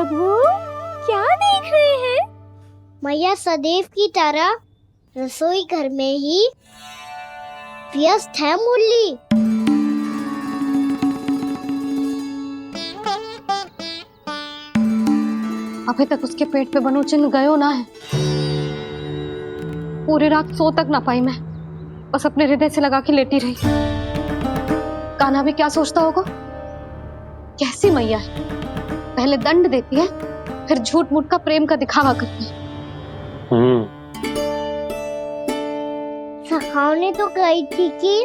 प्रभु क्या देख रहे हैं? मैया सदैव की तरह रसोई घर में ही व्यस्त है मुरली। अभी तक उसके पेट पे बनो चिन्ह गयो ना है। पूरी रात सो तक ना पाई मैं, बस अपने हृदय से लगा के लेटी रही। कान्हा भी क्या सोचता होगा? कैसी मैया है, पहले दंड देती है फिर झूठ मूठ का प्रेम का दिखावा करती है। सखाओ ने तो कही थी कि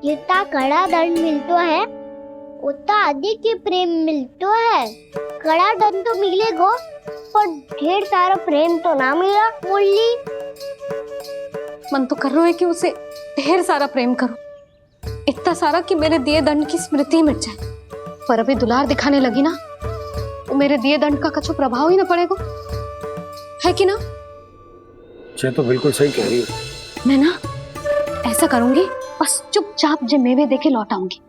जितना कड़ा दंड मिलतो है उतना अधिक ही प्रेम मिलतो है। कड़ा दंड तो मिलेगा पर ढेर सारा प्रेम तो ना मिला मुरली। मन तो कर रहा है कि उसे ढेर सारा प्रेम करो, इतना सारा कि मेरे दिए दंड की स्मृति मिट जाए। पर अभी दुलार दिखाने लगी ना, वो मेरे दिए दंड का कछु प्रभाव ही ना पड़ेगा, है कि ना? ये तो बिल्कुल सही कह रही है। मैं ना ऐसा करूंगी, बस चुपचाप जे मेवे देके लौट आऊंगी।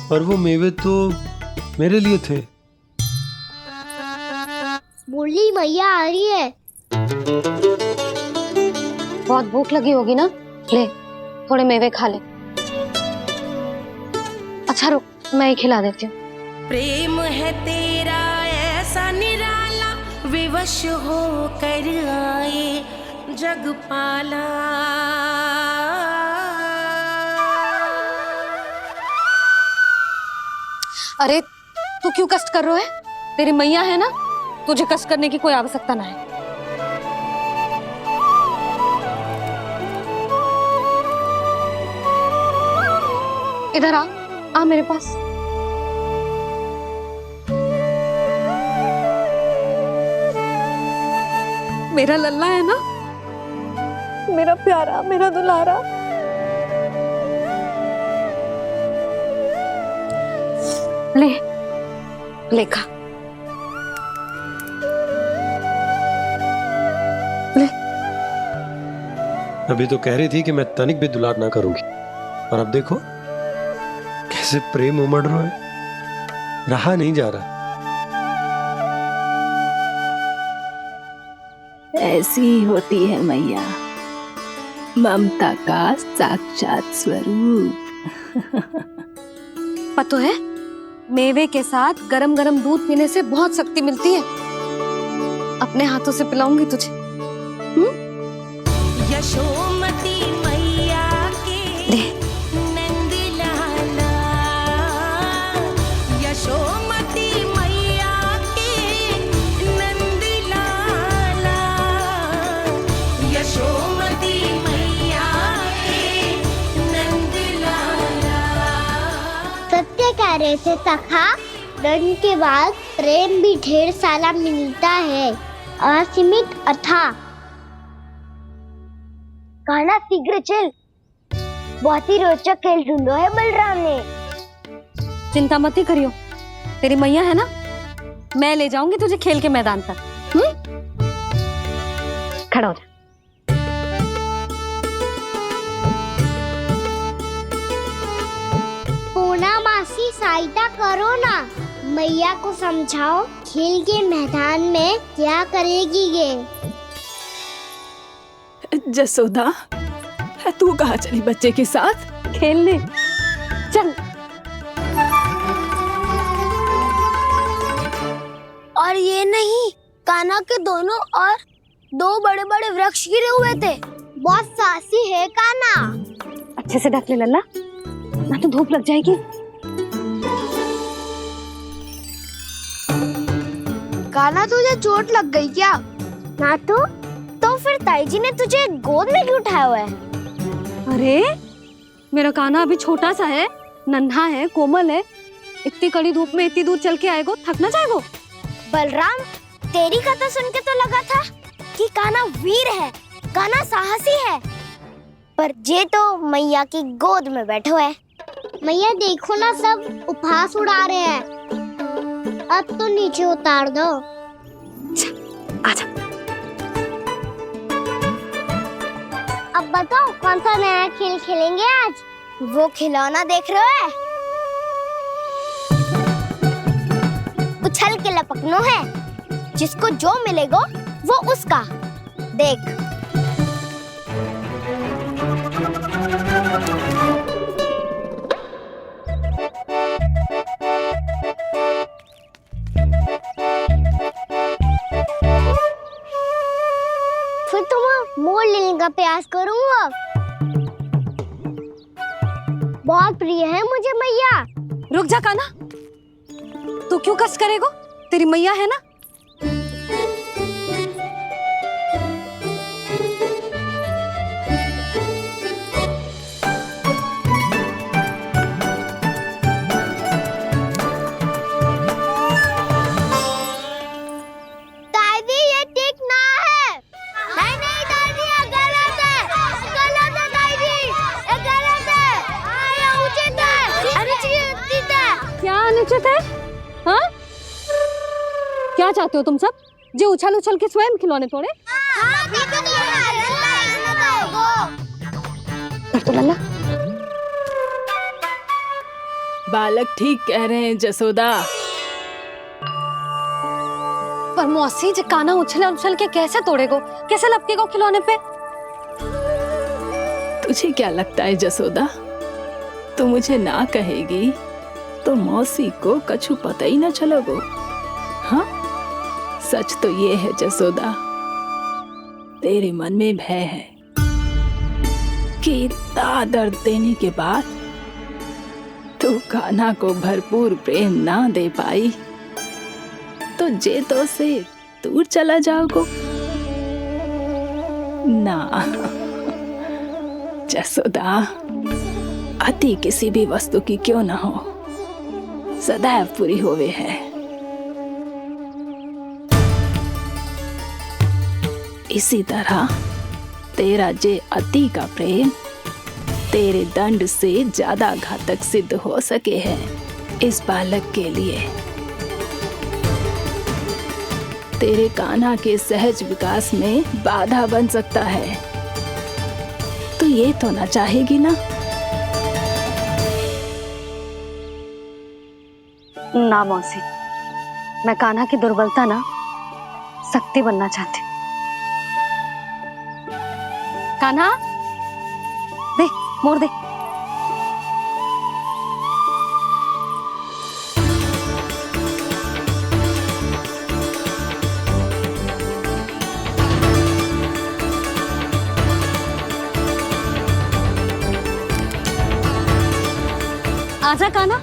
पर वो मेवे तो मेरे लिए थे। मुरली मैया आ रही है। बहुत भूख लगी होगी ना, ले थोड़े मेवे खा ले। अच्छा रुक, मैं ही खिला देती हूँ। प्रेम है तेरा ऐसा निराला, विवश हो कर आए जगपाला। अरे तू क्यों कष्ट कर रहा है? तेरी मैया है ना, तुझे कष्ट करने की कोई आवश्यकता ना है। इधर आ मेरे पास। मेरा लल्ला है ना, मेरा प्यारा, मेरा दुलारा। ले ले खा, ले। अभी तो कह रही थी कि मैं तनिक भी दुलार ना करूंगी, और अब देखो कैसे प्रेम उमड़ रहा है, रहा नहीं जा रहा। ऐसी ही होती है मैया, ममता का साक्षात स्वरूप। पता है, मेवे के साथ गरम गरम दूध पीने से बहुत शक्ति मिलती है। अपने हाथों से पिलाऊंगी तुझे। यशोमती मैया के नंद लाला, यशोमती मैया के नंद लाला, यशोमती मैया के नंद लाला। सत्य कह रहे थे सखा, दंड के बाद प्रेम भी ढेर सारा मिलता है, असीमित अथाह। कान्हा शीघ्र चल, बहुत ही रोचक खेल ढूंढो है बलराम ने। चिंता मत ही करियो, तेरी मैया है ना, मैं ले जाऊंगी तुझे खेल के मैदान पर। खड़ा हो जा। पूना मासी सहायता करो ना, मैया को समझाओ खेल के मैदान में क्या करेगी ये। जसोदा, तू कहाँ चली बच्चे के साथ? खेलने चल। और ये नहीं, कान्हा के दोनों और दो बड़े बड़े वृक्ष गिरे हुए थे। बहुत साहसी है कान्हा। अच्छे से ढक ले लल्ला, ना तो धूप लग जाएगी। कान्हा तुझे चोट लग गई क्या? ना तो फिर ताई जी ने तुझे गोद में क्यों उठाया हुआ है? अरे मेरा कान्हा अभी छोटा सा है, नन्हा है, कोमल है। इतनी कड़ी धूप में इतनी दूर चल के आएगा, थक ना जाएगा? बलराम, तेरी कथा सुन के तो लगा था कि कान्हा वीर है, कान्हा साहसी है, पर जे तो मैया की गोद में बैठे हुए है। मैया देखो ना, सब उपहास उड़ा रहे हैं। अब तो नीचे उतार दो। आजा। अब अब बताओ कौन सा नया खेल खेलेंगे आज? वो खिलौना देख रहे हो? उछल के लपकनो है, जिसको जो मिलेगा वो उसका। देख। फिर तुम मोड़ लेने का प्रयास करूंगा। बहुत प्रिय है मुझे मैया। रुक जा कान्हा, तू क्यों कष्ट करेगा? तेरी मैया है ना। दादी ये ठीक ना है। नहीं नहीं दादी ये गलत है। गलत है दादी, ये गलत है। ये उचित है, अनुचित है। क्या अनुचित है? हाँ, क्या चाहते हो तुम सब? जो उछल उछल के स्वयं खिलौने तोड़े? हाँ, भी तो लल्ला, बालक ठीक कह रहे हैं जसोदा। पर मौसी जी कान्हा उछल उछल के कैसे तोड़ेगो? कैसे लपकेगो खिलौने पे? तुझे क्या लगता है जसोदा, तू मुझे ना कहेगी तो मौसी को कछु पता ही ना चलोगो। हाँ, सच तो ये है जसोदा, तेरे मन में भय है कि इतना दर्द देने के बाद तू कान्हा को भरपूर प्रेम ना दे पाई तो जेतो से दूर चला जाओगो ना। जसोदा, अति किसी भी वस्तु की क्यों ना हो, सदैव पूरी होवे है। इसी तरह तेरा जे अति का प्रेम तेरे दंड से ज्यादा घातक सिद्ध हो सके है इस बालक के लिए। तेरे कान्हा के सहज विकास में बाधा बन सकता है। तो ये तो ना चाहेगी ना? ना मौसी, मैं कान्हा की दुर्बलता ना शक्ति बनना चाहती हूँ। कान्हा, दे मोड़ दे। आजा कान्हा,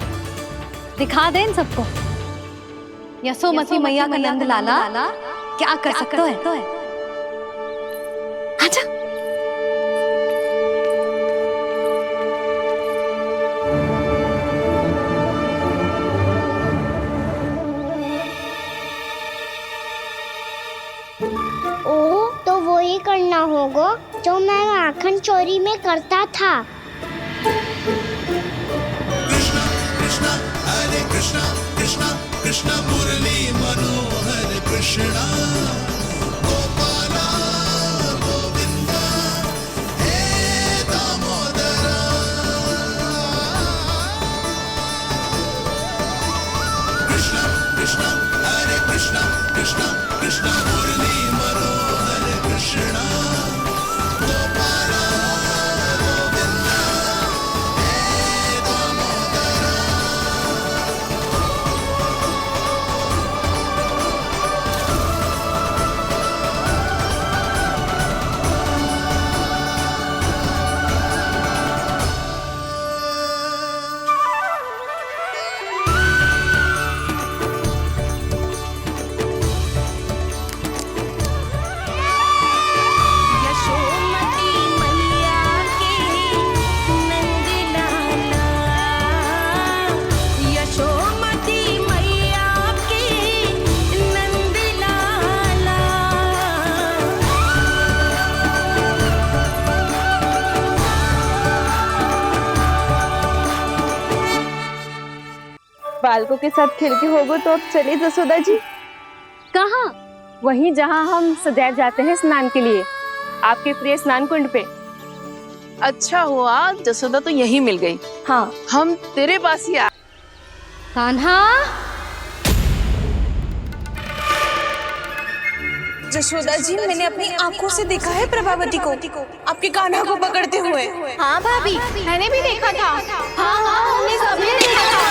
दिखा दे इन सबको यशोमती मैया का नंद लाला क्या कर सकता है। आजा। ओ, तो वो ही करना होगा जो मैं माखन चोरी में करता था। कृष्ण मुरली मनोहर कृष्णा गोपाला गोविंदा हे दामोदरा। कृष्ण कृष्ण हरे कृष्ण कृष्ण कृष्ण मुरली मनोहर कृष्णा गोपाला गोविंदा हे दामोदरा। यशोमती मैया के नंद लाला, यशोमती मैया के नंद लाला। बालकों के साथ खेल के होगो तो अब चलिए जसोदा जी। कहाँ? वहीं जहाँ हम सदैव जाते हैं स्नान के लिए, आपके प्रिय स्नान कुंड पे। अच्छा हुआ जसोदा तो यही मिल गई। हाँ हम तेरे पास ही आ। कान्हा, जशोदा जी, मैंने अपनी आंखों से देखा है प्रभावती को आपके कान्हा को पकड़ते हुए। हाँ भाभी, मैंने भी देखा था। हाँ हाँ, हमने सबने देखा था।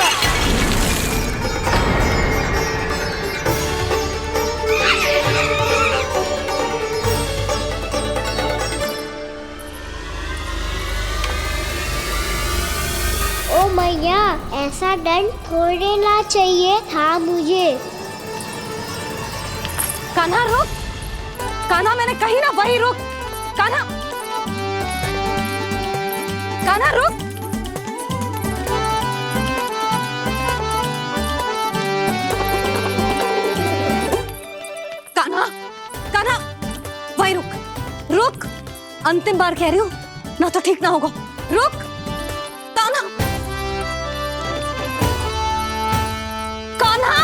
ओ मैया, ऐसा दंड थोड़े ना चाहिए था मुझे। कान्हा रुक, कान्हा मैंने कही ना वही रुक। कान्हा, कान्हा रुक। कान्हा, कान्हा वही रुक, रुक। अंतिम बार कह रही हूँ, ना तो ठीक ना होगा। रुक कान्हा, कान्हा।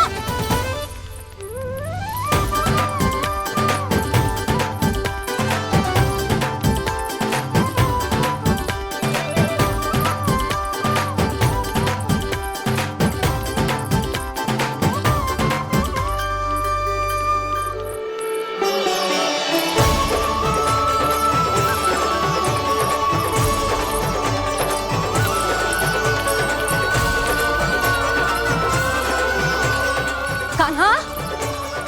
कान्हा,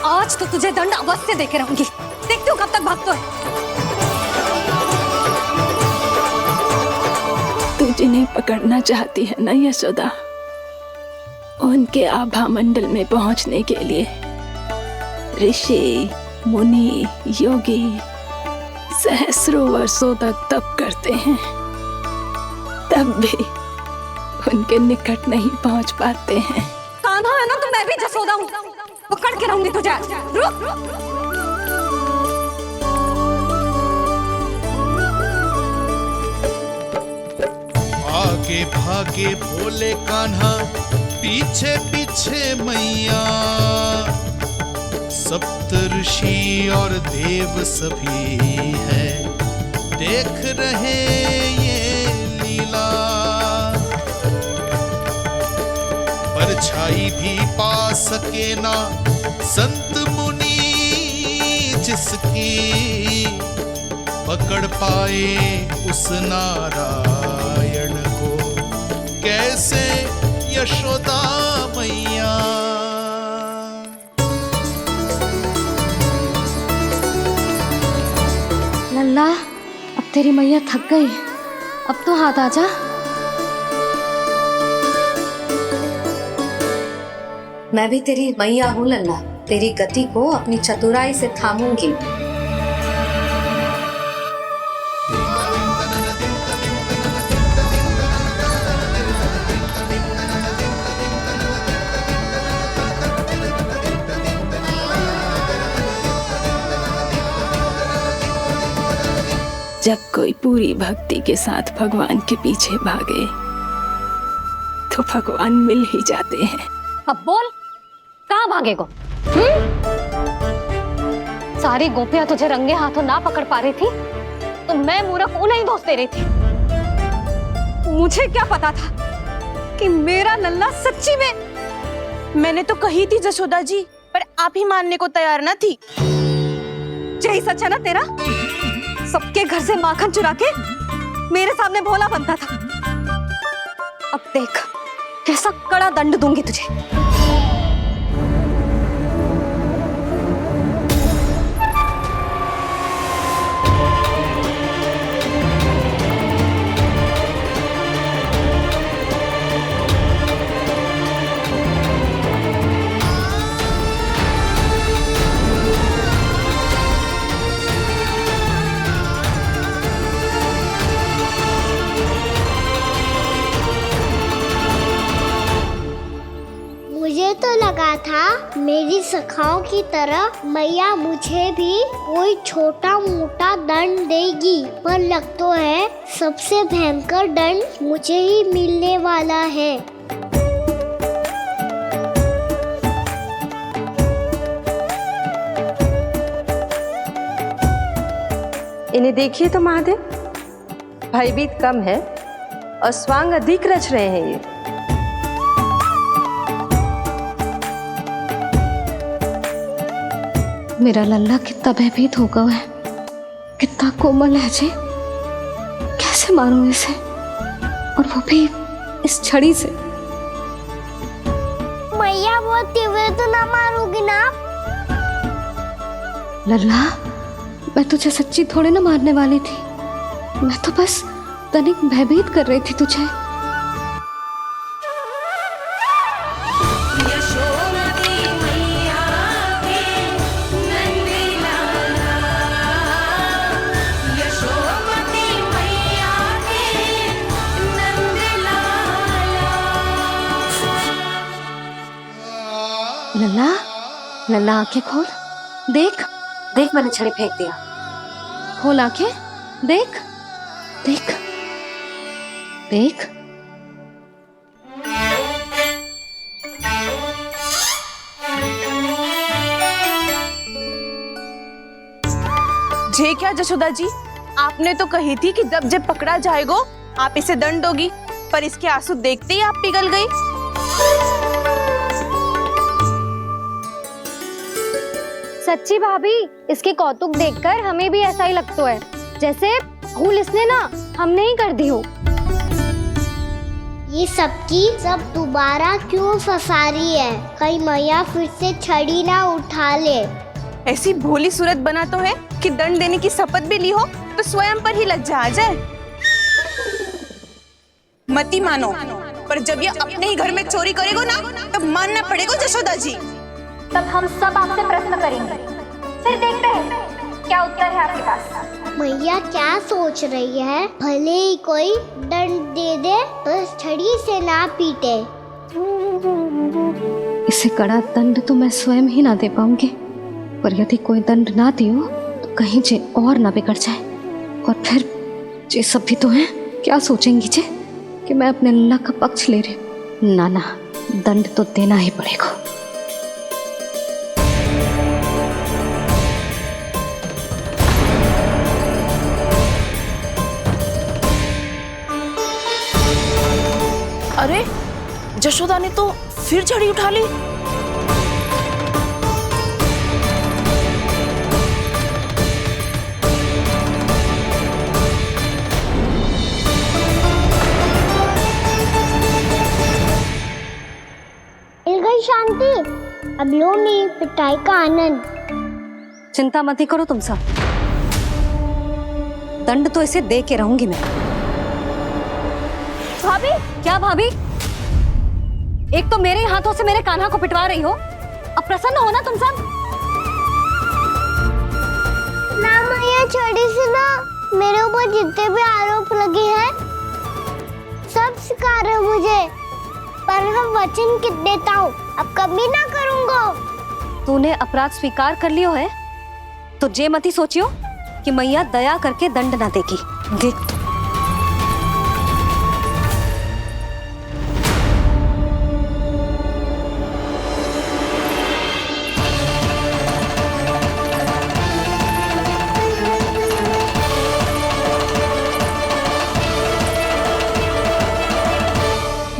आज तो तुझे दंड अवश्य देके रहूंगी। देखती हूँ कब तक भागता है। तू जिन्हें पकड़ना चाहती है ना यशोदा, उनके आभा मंडल में पहुंचने के लिए ऋषि, मुनि, योगी सहस्रों वर्षों तक तप करते हैं, तब भी उनके निकट नहीं पहुंच पाते हैं। कान्हा है ना, तो मैं भी जसोदा हूँ, पकड़ के रहूंगी तुझे। रुक। आगे भागे भोले कान्हा, पीछे पीछे मैया, सप्त ऋषि और देव सभी है, देख रहे ये लीला। परछाई भी पा सके ना संत मुनि जिसकी, पकड़ पाए उस नारायण को कैसे यशोदा मैया। लल्ला, अब तेरी मैया थक गई, अब तो हाथ आजा। मैं भी तेरी मैया हूँ लल्ला, तेरी गति को अपनी चतुराई से थामूंगी। जब कोई पूरी भक्ति के साथ भगवान के पीछे भागे तो भगवान मिल ही जाते हैं। अब बोल, कहाँ भागेगो? सारी गोपियां तुझे रंगे हाथों ना पकड़ पा रही थी, तो मैं मूर्ख उन्हें ही दोष दे रही थी। मुझे क्या पता था कि मेरा लल्ला सच्ची में। मैंने तो कही थी जसोदा जी, पर आप ही मानने को तैयार न थी। यही सच है ना तेरा? सबके घर से माखन चुरा के मेरे सामने भोला बनता था। अब देख कैसा कड़ा दंड दूंगी तुझे। मुझे तो लगा था मेरी सखाओं की तरह मैया मुझे भी कोई छोटा मोटा दंड देगी, पर लग तो है सबसे भयंकर दंड मुझे ही मिलने वाला है। इन्हें देखिए तो महादेव, भयभीत कम है और स्वांग अधिक रच रहे हैं ये। मेरा लल्ला कितना भयभीत होगा है, कितना कोमल है जी। कैसे मारूं इसे, और वो भी इस छड़ी से। मैया बहुत तीव्र तो ना मारोगी ना? लल्ला, मैं तुझे सच्ची थोड़े ना मारने वाली थी। मैं तो बस तनिक भयभीत कर रही थी तुझे। लल्ला, लल्ला आंखें खोल, देख देख, मैंने छड़ी फेंक दिया। खोल आंखें, देख देख देख। जे क्या जशोदा जी, आपने तो कही थी कि जब जब पकड़ा जाएगा आप इसे दंड दोगी, पर इसके आंसू देखते ही आप पिघल गई। सच्ची भाभी, इसके कौतुक देखकर हमें भी ऐसा ही लगता है, जैसे भूल इसने ना हमने ही कर दी हो। ये सबकी सब दोबारा क्यों फंसा रही है? कहीं मैया फिर से छड़ी ना उठा ले। ऐसी भोली सूरत बना तो है कि दंड देने की शपथ भी ली हो तो स्वयं पर ही लज्जा आ जाए। मती मानो, पर जब ये अपने ही घर में चोरी करेगा ना, तब मानना पड़ेगा जशोदा जी। तब हम सब आपसे प्रश्न करेंगे, फिर देखते हैं क्या उत्तर है आपके पास। मैया क्या सोच रही है? भले ही कोई दंड दे दे तो छड़ी से ना पीटे। इसे कड़ा दंड तो मैं स्वयं ही ना दे पाऊंगी, पर यदि कोई दंड ना दियो तो कहीं जे और ना बिगड़ जाए, और फिर जे सब भी तो हैं, क्या सोचेंगी जे कि मैं अपने लल्ला का पक्ष ले रही हूँ। ना ना, दंड तो देना ही पड़ेगा। अरे जशोदा ने तो फिर छड़ी उठा ली। मिल गई शांति, अब लो नहीं पिटाई का आनंद। चिंता मत ही करो तुम सब, दंड तो इसे दे के रहूंगी मैं। भाभी, क्या भाभी? एक तो मेरे हाथों से मेरे कान्हा को पिटवा रही हो, अब प्रसन्न हो ना तुम सब? ना मैया, छड़ी से ना मेरे ऊपर जितने भी आरोप लगे हैं सब स्वीकार है मुझे, पर हम वचन कित देता हूँ, अब कभी ना करूँगा। तूने अपराध स्वीकार कर लियो है तो जे मती सोचियो कि मैया दया करके दंड ना देगी। देख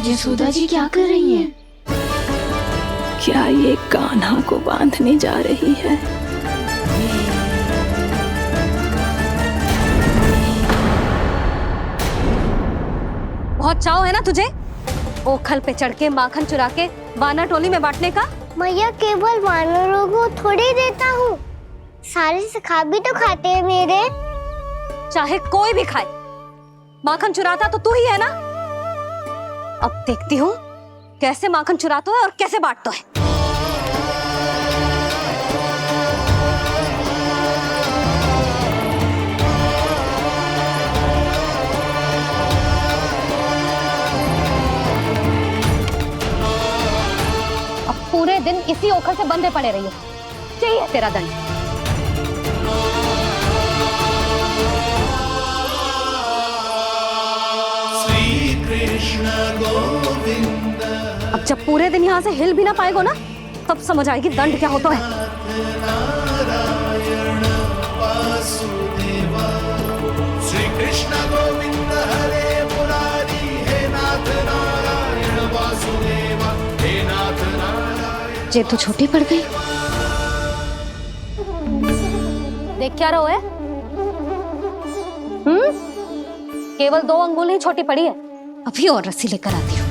यशोदा जी क्या कर रही हैं? क्या ये कान्हा को बांधने जा रही है? बहुत चाव है ना तुझे ओखल पे चढ़ के माखन चुरा के वानर टोली में बांटने का? मैया, केवल वानरों को थोड़ी देता हूँ, सारे सिखा भी तो खाते हैं मेरे। चाहे कोई भी खाए, माखन चुराता तो तू ही है ना। अब देखती हूँ कैसे माखन चुराता है और कैसे बांटता है। अब पूरे दिन इसी ओखल से बंधे पड़े रहिए, चाहिए तेरा दंड। श्री कृष्ण गोविंद। अब जब पूरे दिन यहाँ से हिल भी ना पाएगो ना, तब समझ आएगी दंड क्या होता है। नारायण वासुदेव। श्री कृष्ण गोविंद। जे तो छोटी पड़ गई। देख क्या रहो है? केवल 2 अंगुल ही छोटी पड़ी है। अभी और रस्सी लेकर आती हूँ।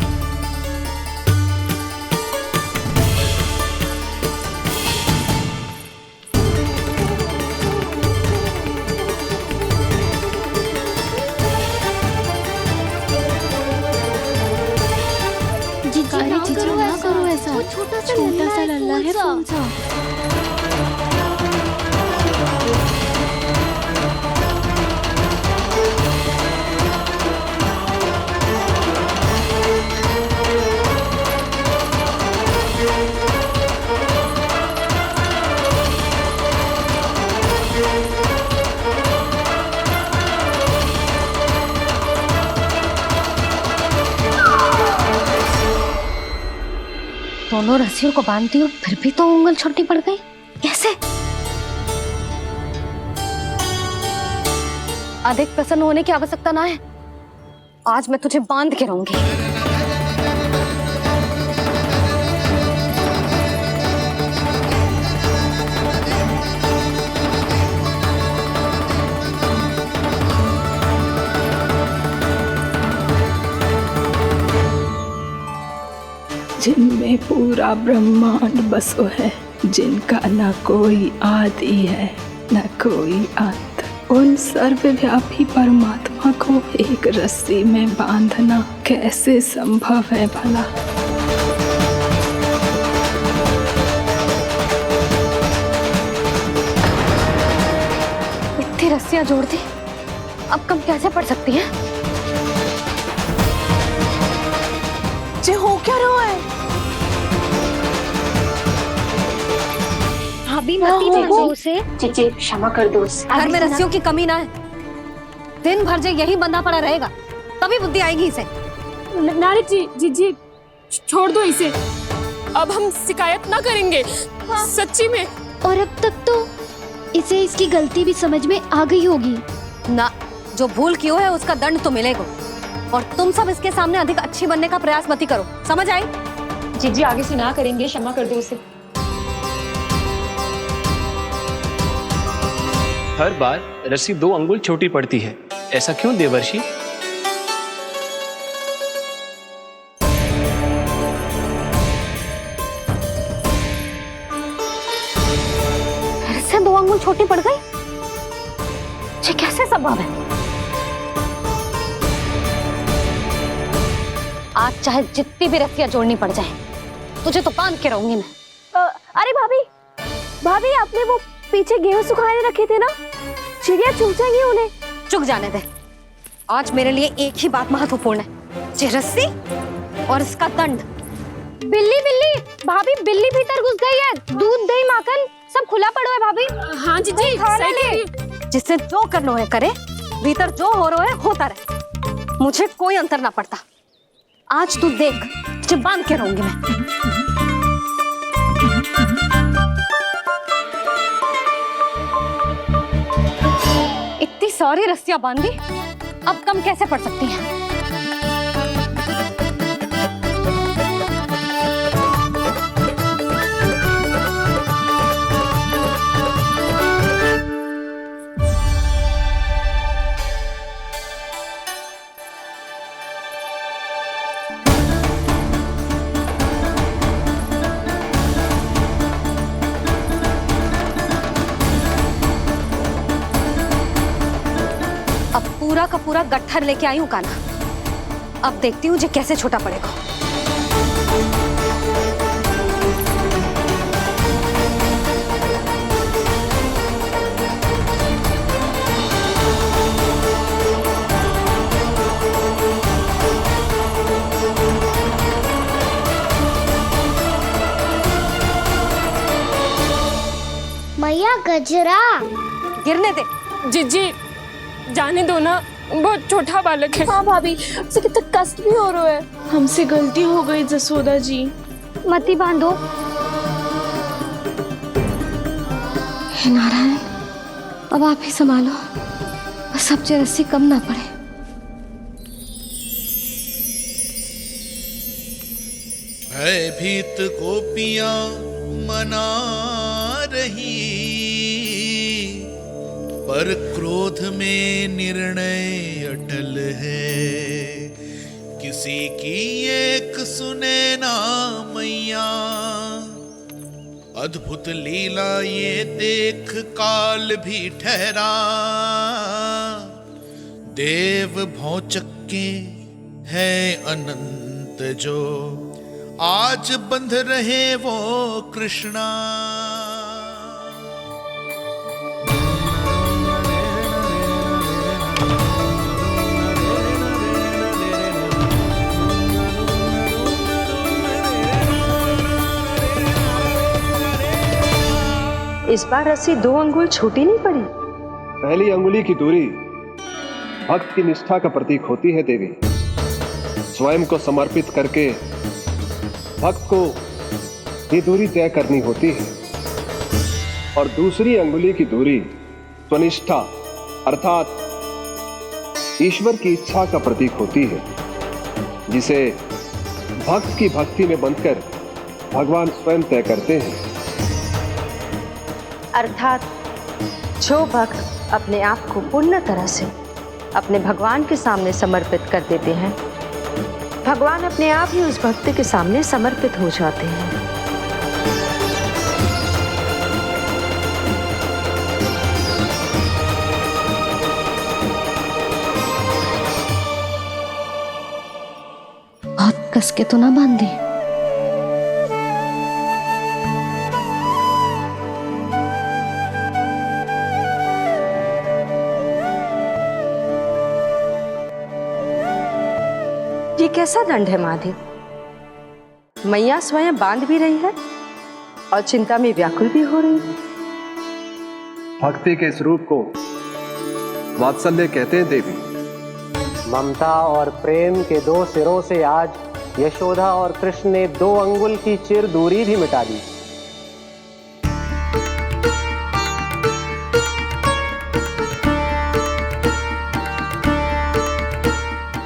ना करो ऐसा। छोटा सा लल्ला है फूल सा। दोनों रस्सियों को बांधती हूँ, फिर भी तो उंगल छोटी पड़ गई। कैसे? अधिक प्रसन्न होने की आवश्यकता ना है। आज मैं तुझे बांध के रहूंगी। जिनमें पूरा ब्रह्मांड बसो है, जिनका न कोई आदि है न कोई अंत, उन सर्वव्यापी परमात्मा को एक रस्सी में बांधना कैसे संभव है भला? इतनी रस्सियां जोड़ दी, अब कम कैसे पड़ सकती हैं? जे हो क्या रहा है? भाभी मती दो उसे। चीची क्षमा कर दो उसे। घर में रस्सियों की कमी ना है। दिन भर जो यही बंधा पड़ा रहेगा, तभी बुद्धि आएगी इसे। नारी जी जी छोड़ दो इसे। अब हम शिकायत ना करेंगे। सच्ची में। और अब तक तो इसे इसकी गलती भी समझ में आ गई होगी ना। जो भूल की है उसका दंड तो मिलेगा। और तुम सब इसके सामने अधिक अच्छी बनने का प्रयास मत करो, समझ आई? जी आगे से ना करेंगे, क्षमा कर दो उसे। हर बार रस्सी 2 अंगुल छोटी पड़ती है, ऐसा क्यों देवर्षि? फिर से 2 अंगुल छोटी पड़ गई? ये कैसे संभव है? आज चाहे जितनी भी रस्सियां जोड़नी पड़ जाए, तुझे तो बांध के रहूंगी मैं। अरे भाभी आपने वो पीछे गेहूं सुखाने रखे थे ना, चिड़िया चुग जाएंगी उन्हें। चुग जाने दे। आज मेरे लिए एक ही बात महत्वपूर्ण है, ये रस्सी और इसका दंड। बिल्ली भाभी, बिल्ली भीतर घुस गई है। दूध दही माखन सब खुला पड़ा है भाभी। हाँ जी सही ले। जिससे जो करना है करे, भीतर जो हो रहा है होता रहे, मुझे कोई अंतर ना पड़ता। आज तू देख, तुझे बांध के रहूंगी मैं। इतनी सारी रस्सियां बांधी, अब कम कैसे पड़ सकती हैं? पूरा का पूरा गट्ठर लेके आई हूँ काना। अब देखती हूँ जे कैसे छोटा पड़ेगा। मैया गजरा गिरने दे। जी जाने दो ना, बहुत छोटा बालक है। हाँ भाभी, उसे कितना कष्ट भी हो रहा है। हमसे गलती हो गई जसोदा जी। मती बांधो। हे नारायण, अब आप ही संभालो, बस अब जे रस्सी कम ना पड़े। भयभीत गोपियां मना रही, पर क्रोध में निर्णय अटल है। किसी की एक सुने ना मैया, अद्भुत लीला ये देख काल भी ठहरा। देव भौचक्के है अनंत जो, आज बंध रहे वो कृष्णा। इस बार रस्सी 2 अंगुल छोटी नहीं पड़ी। पहली अंगुली की दूरी भक्त की निष्ठा का प्रतीक होती है देवी। स्वयं को समर्पित करके भक्त को ये दूरी तय करनी होती है। और दूसरी अंगुली की दूरी स्वनिष्ठा अर्थात ईश्वर की इच्छा का प्रतीक होती है, जिसे भक्त की भक्ति में बंधकर भगवान स्वयं तय करते हैं। अर्थात जो भक्त अपने आप को पूर्ण तरह से अपने भगवान के सामने समर्पित कर देते हैं, भगवान अपने आप ही उस भक्त के सामने समर्पित हो जाते हैं। बहुत कस के तो ना बांध दी। ये कैसा दंड है माधव? मैया स्वयं बांध भी रही है और चिंता में व्याकुल भी हो रही है। भक्ति के स्वरूप को वात्सल्य कहते हैं देवी। ममता और प्रेम के 2 सिरों से आज यशोदा और कृष्ण ने 2 अंगुल की चिर दूरी भी मिटा दी।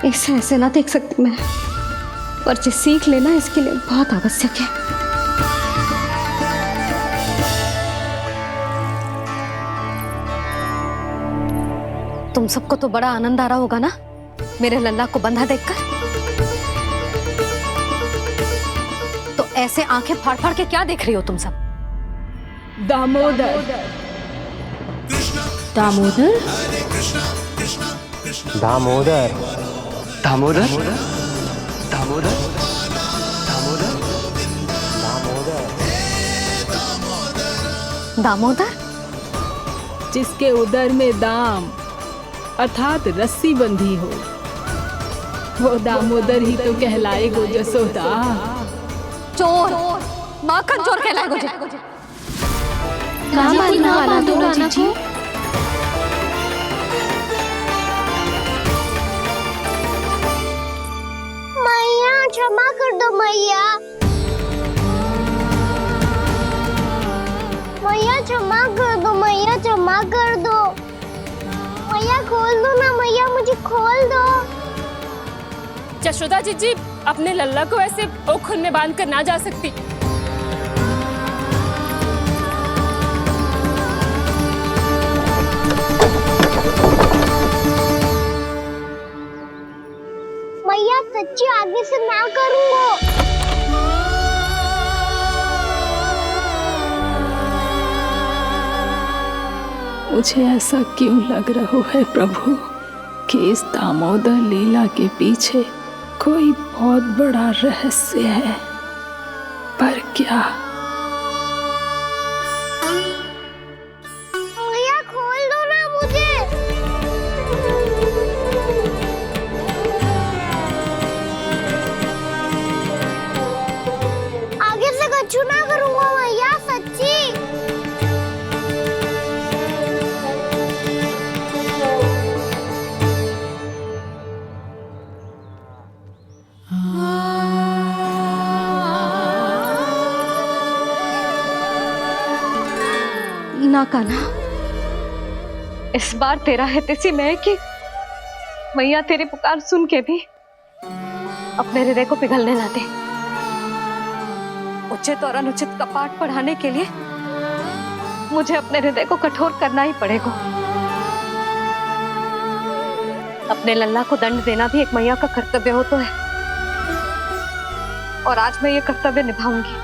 इसे ऐसे ना देख सकती मैं, पर जो सीख लेना इसके लिए बहुत आवश्यक है। तुम सबको तो बड़ा आनंद आ रहा होगा ना मेरे लल्ला को बंधा देखकर। तो ऐसे आंखें फाड़ फाड़ के क्या देख रही हो तुम सब? दामोदर दामोदर दामोदर दामोदर दामोदर दामोदर, जिसके उदर में दाम अर्थात रस्सी बंधी हो, वो दामोदर ही तो कहलाएगो जसोदा। चोर, माखन चोर कहलाएगो जी। कहाँ बांधना वाला तो राना को? मैया क्षमा कर दो मैया। मैया क्षमा कर दो, मैया क्षमा कर दो। मैया खोल दो ना मैया, मुझे खोल दो। यशोदा जी अपने लल्ला को ऐसे ओखुन में बांध कर ना जा सकती। मैया सच्ची आगे से ना करूंगा। मुझे ऐसा क्यों लग रहा है प्रभु कि इस दामोदर लीला के पीछे कोई बहुत बड़ा रहस्य है, पर क्या? मैया खोल दो ना मुझे। आगे से कछु ना करूंगा मैया, सच्ची। ना कान्हा, इस बार तेरा है तेसी मैं कि मैया तेरी पुकार सुन के भी अपने हृदय को पिघलने ना दे। उचित और अनुचित का पाठ पढ़ाने के लिए मुझे अपने हृदय को कठोर करना ही पड़ेगा। अपने लल्ला को दंड देना भी एक मैया का कर्तव्य हो तो है, और आज मैं ये कर्तव्य निभाऊंगी।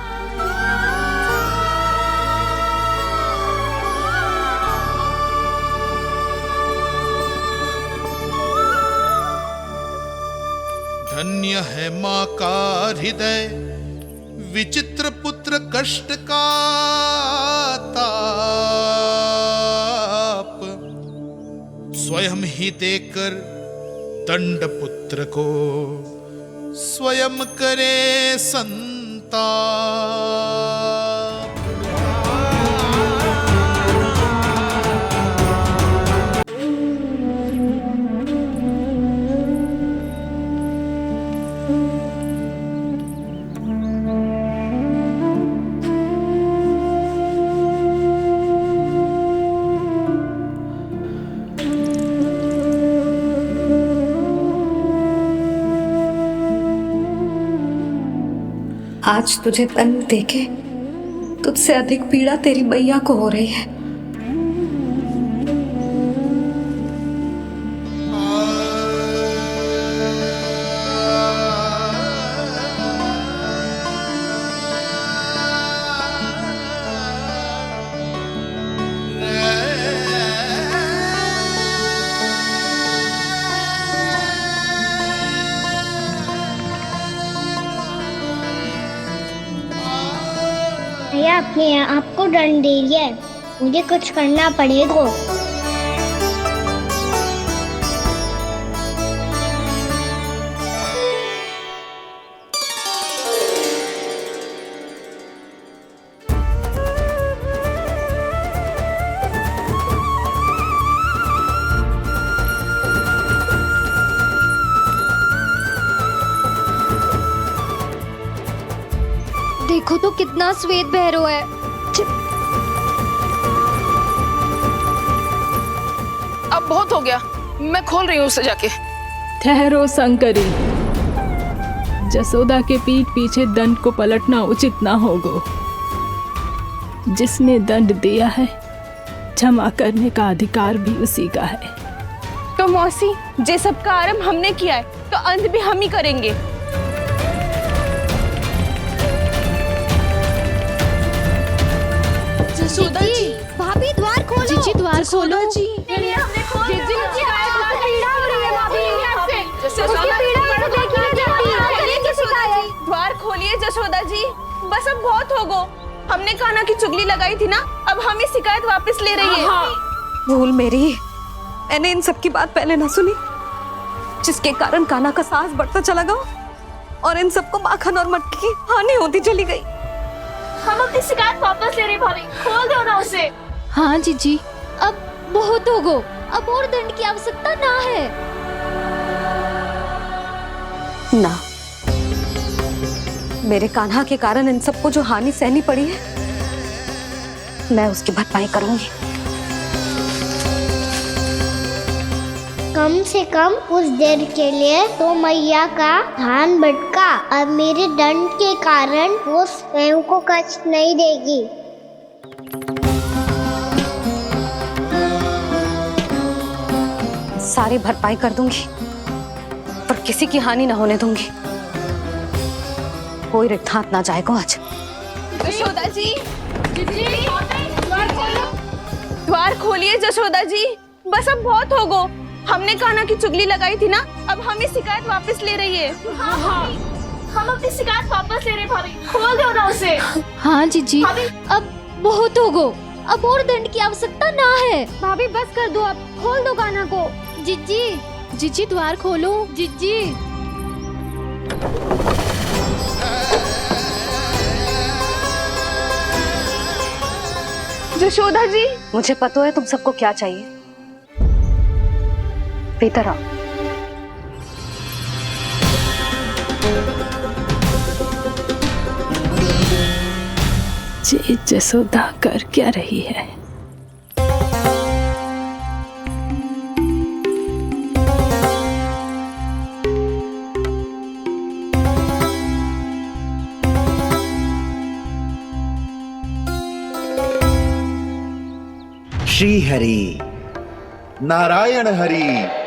धन्य है माँ का हृदय, विचित्र पुत्र कष्ट का ताप, स्वयं ही देकर दंड पुत्र को स्वयं करे संताप। आज तुझे दंड देके तुझसे अधिक पीड़ा तेरी मैया को हो रही है। भैया अपने आपको दंड दे रही है, मुझे कुछ करना पड़ेगा। देखो तो कितना श्वेत भैरव है। अब बहुत हो गया, मैं खोल रही हूँ उसे जाके। ठहरो शंकरी, जसोदा के पीठ पीछे दंड को पलटना उचित ना होगा। जिसने दंड दिया है क्षमा करने का अधिकार भी उसी का है। तो मौसी, जे सब का आरंभ हमने किया है तो अंत भी हम ही करेंगे। जसोदा जी, भाभी द्वार खोलो। जीजी द्वार खोलो। जी द्वार खोलिए जसोदा जी, बस अब बहुत हो गो। हमने कान्हा की चुगली लगाई थी ना, अब हम ही शिकायत वापस ले रही है। भूल मेरी, मैंने इन सब की बात पहले ना सुनी, जिसके कारण कान्हा का साहस बढ़ता चला गया और इन सबको माखन और मटकी की हानि होती चली गई। हम अपनी शिकायत वापस ले रहे भाभी, खोल दो ना उसे। हाँ जीजी, अब बहुत हो गो, अब और दंड की आवश्यकता ना है। ना, मेरे कान्हा के कारण इन सबको जो हानि सहनी पड़ी है, मैं उसकी भरपाई करूंगी। कम से कम कुछ देर के लिए तो मैया का ध्यान भटका, अब मेरे दंड के कारण वो स्वयं को कष्ट नहीं देगी। सारी भरपाई कर दूंगी, पर किसी की हानि ना होने दूंगी। कोई रिक्त हाथ ना जाएगा आज। जशोदा जी, द्वार खोलिए जशोदा जी, बस अब बहुत हो गो। हमने कान्हा की चुगली लगाई थी ना, अब हम ही शिकायत वापस ले रही है। हम अपनी शिकायत वापस ले रहे भाभी, खोल दो ना उसे। हाँ जीजी, अब बहुत हो गो, अब और दंड की आवश्यकता ना है। भाभी बस कर दो, अब खोल दो कान्हा को। जीजी, जीजी द्वार खोलो। जीजी, जशोदा जी, मुझे पता है तुम सबको क्या चाहिए। भीतर आओ। ये जसोदा कर क्या रही है? श्री हरि, नारायण हरि।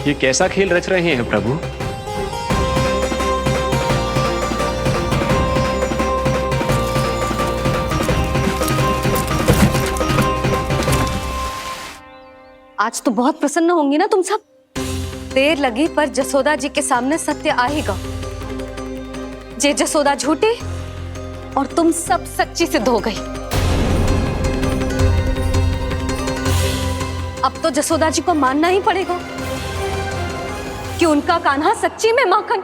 ये कैसा खेल रच रहे हैं प्रभु? आज तो बहुत प्रसन्न होंगी ना तुम सब। देर लगी पर जसोदा जी के सामने सत्य आएगा। जे जसोदा झूठी और तुम सब सच्ची सिद्ध हो गई। अब तो जसोदा जी को मानना ही पड़ेगा कि उनका कान्हा सच्ची में माखन।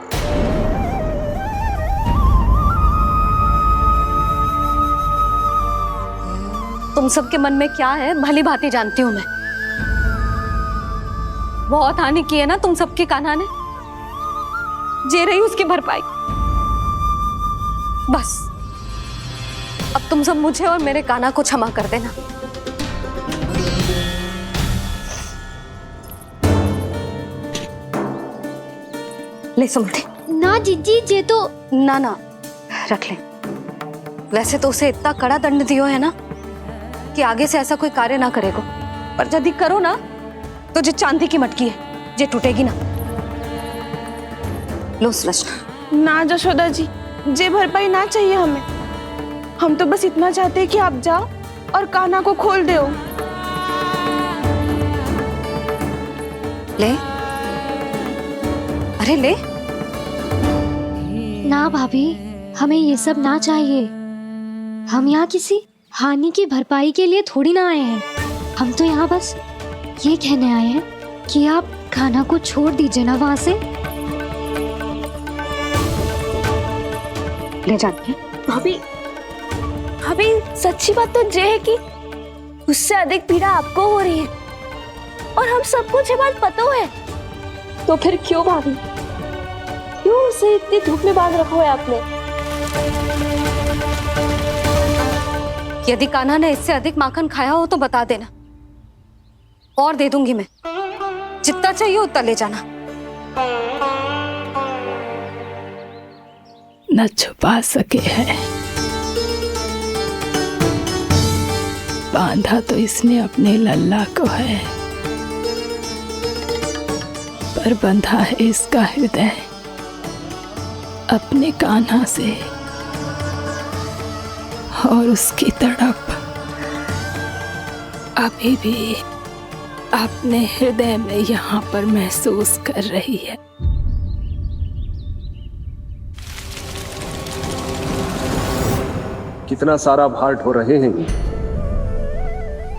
तुम सबके मन में क्या है भली भांति जानती हूं मैं। बहुत हानि की है ना तुम सबके कान्हा ने, जे रही उसकी भरपाई। बस अब तुम सब मुझे और मेरे कान्हा को क्षमा कर देना। ले सुमति। ना जीजी, जे तो ना ना रख ले। वैसे तो उसे इतना कड़ा दंड दियो है ना कि आगे से ऐसा कोई कार्य ना करेगा, पर यदि करो ना तो जो चांदी की मटकी है जे टूटेगी ना। लो सुलक्षणा। ना जशोदा जी, जे भरपाई ना चाहिए हमें। हम तो बस इतना चाहते हैं कि आप जाओ और कान्हा को खोल दो। ले, अरे ले। ना भाभी, हमें ये सब ना चाहिए। हम यहाँ किसी हानि की भरपाई के लिए थोड़ी ना आए हैं। हम तो यहाँ बस ये कहने आए हैं कि आप कान्हा को छोड़ दीजिए ना वहां से। ले जाते भाभी, भाभी सच्ची बात तो ये है कि उससे अधिक पीड़ा आपको हो रही है और हम सबको ये बात पता है। तो फिर क्यों भाभी, क्यों उसे इतनी धूप में बांध रखा है आपने? यदि कान्हा ने इससे अधिक माखन खाया हो तो बता देना, और दे दूंगी मैं। जितना चाहिए उतना ले जाना। न छुपा सके है, बांधा तो इसने अपने लल्ला को है, पर बंधा है इसका हृदय अपने कान्हा से। और उसकी तड़प अभी भी अपने हृदय में यहाँ पर महसूस कर रही है। कितना सारा भार ढो रहे हैं,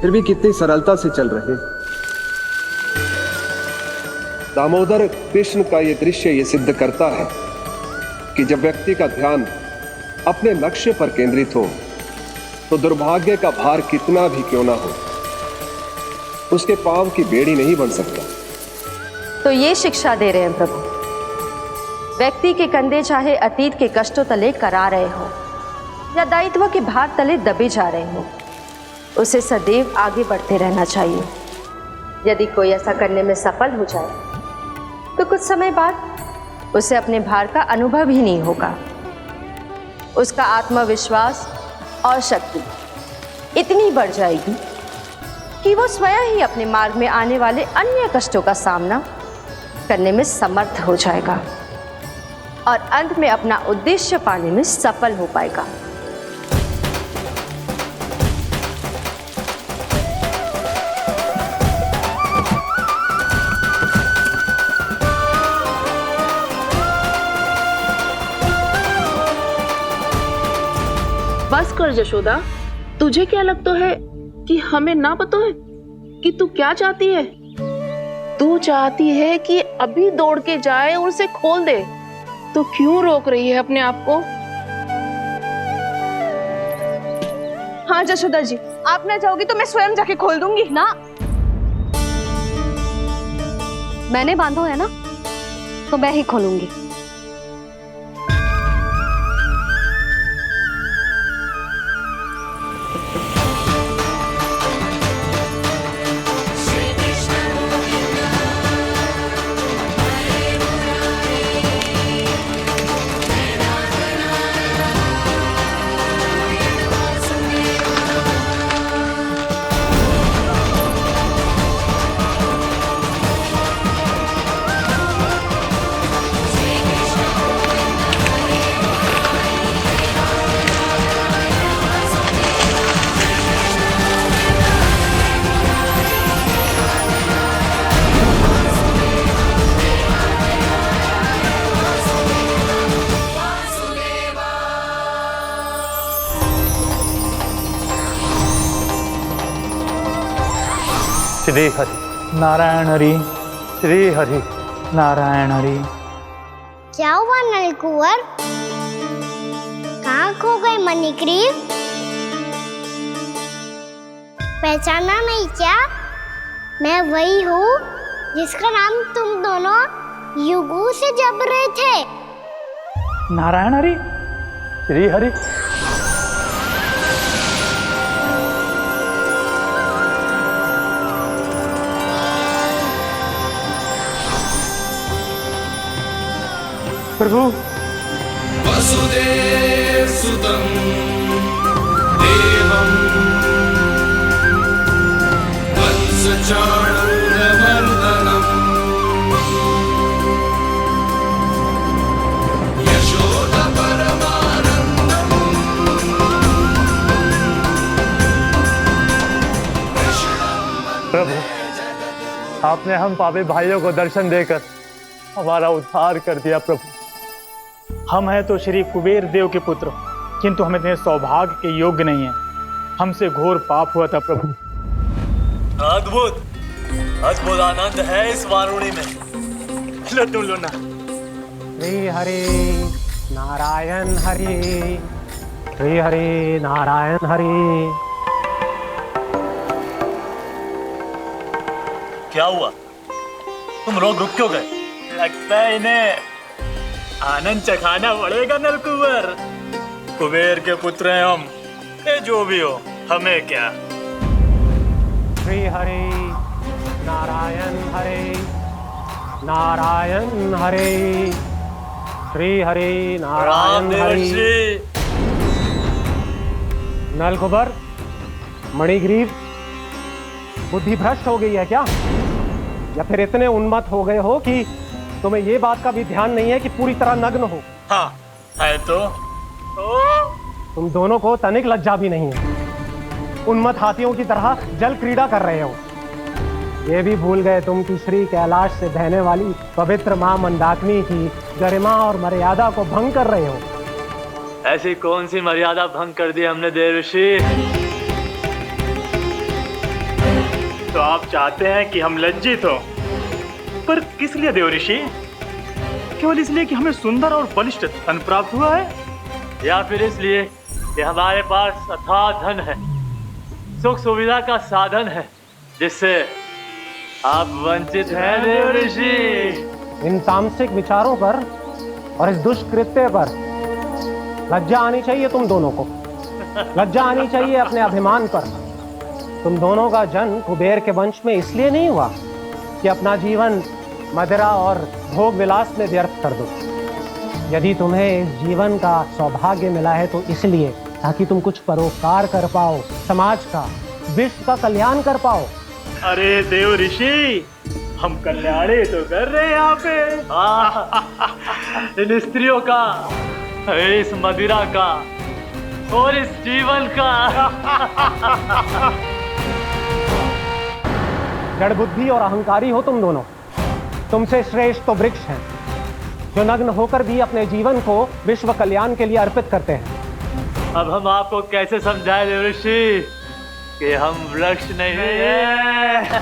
फिर भी कितनी सरलता से चल रहे हैं। दामोदर कृष्ण का यह दृश्य ये सिद्ध करता है कि जब व्यक्ति का ध्यान अपने लक्ष्य पर केंद्रित हो तो दुर्भाग्य का भार कितना भी क्यों ना हो, उसके पांव की बेड़ी नहीं बन सकता। तो ये शिक्षा दे रहे हैं प्रभु। व्यक्ति के कंधे चाहे अतीत के कष्टों तले करा रहे हो या दायित्व के भार तले दबे जा रहे हो, उसे सदैव आगे बढ़ते रहना चाहिए। यदि कोई ऐसा करने में सफल हो जाए तो कुछ समय बाद उसे अपने भार का अनुभव ही नहीं होगा। उसका आत्मविश्वास और शक्ति इतनी बढ़ जाएगी कि वो स्वयं ही अपने मार्ग में आने वाले अन्य कष्टों का सामना करने में समर्थ हो जाएगा और अंत में अपना उद्देश्य पाने में सफल हो पाएगा। बस कर जशोदा, तुझे क्या लगता है कि हमें ना पता है कि तू क्या चाहती है? तू चाहती है कि अभी दौड़ के जाए और उसे खोल दे, तो क्यों रोक रही है अपने आप को? हाँ जशोदा जी, आप ना जाओगी तो मैं स्वयं जाके खोल दूंगी। ना, मैंने बांधो है ना, तो मैं ही खोलूंगी। श्री हरि नारायण हरि, श्री हरि नारायण हरि। क्या हुआ नलकुंवर? कहाँ खो गए मणिग्रीव? पहचाना नहीं क्या? मैं वही हूँ जिसका नाम तुम दोनों युगों से जप रहे थे। नारायण हरि, श्री हरि। प्रभु वसुदेव सुतं देवं वत्सचाणूरमर्दनम् यशोदा परमानन्दम् प्रभु, आपने हम पापी भाइयों को दर्शन देकर हमारा उद्धार कर दिया। प्रभु, हम हैं तो श्री कुबेर देव के पुत्र, किंतु हम इतने सौभाग्य के योग्य नहीं हैं। हमसे घोर पाप हुआ था प्रभु। अद्भुत अद्भुत आनंद है इस वारुणी में। लड्डू लो ना। श्री हरि नारायण हरि, श्री हरि नारायण हरि। क्या हुआ? तुम लोग रुक क्यों गए? लगता है इन्हें आनंद चखाना पड़ेगा नलकुंवर। कुबेर के पुत्र हैं हम, ये जो भी हो हमें क्या। श्री हरि नारायण हरि, नारायण हरि, श्री हरि नारायण हरि। नलकुबर, मणिग्रीव, बुद्धि भ्रष्ट हो गई है क्या? या फिर इतने उन्मत्त हो गए हो कि तुम्हें ये बात का भी ध्यान नहीं है कि पूरी तरह नग्न हो? हाँ है तो। तुम दोनों को तनिक लज्जा भी नहीं है। उन्मत्त हाथियों की तरह जल क्रीड़ा कर रहे हो। ये भी भूल गए तुम कि श्री कैलाश से बहने वाली पवित्र मां मंदाकिनी की गरिमा और मर्यादा को भंग कर रहे हो। ऐसी कौन सी मर्यादा भंग कर दी हमने देवर्षि? तो आप चाहते हैं कि हम लज्जित हो, पर किस लिए देवर्षि? केवल इसलिए कि हमें सुंदर और बलिष्ठ धन प्राप्त हुआ है, या फिर इसलिए कि हमारे पास अथाह धन है, सुख सुविधा का साधन है, जिससे आप वंचित हैं देवर्षि? इन तामसिक विचारों पर और इस दुष्कृत्य पर लज्जा आनी चाहिए तुम दोनों को। लज्जा आनी चाहिए अपने अभिमान पर। तुम दोनों का जन्म कुबेर के वंश में इसलिए नहीं हुआ कि अपना जीवन मदिरा और भोग विलास में व्यर्थ कर दो। यदि तुम्हें इस जीवन का सौभाग्य मिला है तो इसलिए ताकि तुम कुछ परोपकार कर पाओ, समाज का, विश्व का कल्याण कर पाओ। अरे देव ऋषि, हम कल्याण तो कर रहे हैं यहाँ पे। इन स्त्रियों का, इस मदिरा का और इस जीवन का। जड़ बुद्धि और अहंकारी हो तुम दोनों। तुमसे श्रेष्ठ तो वृक्ष हैं, जो नग्न होकर भी अपने जीवन को विश्व कल्याण के लिए अर्पित करते हैं। अब हम आपको कैसे समझाएं देवर्षि कि हम वृक्ष नहीं हैं?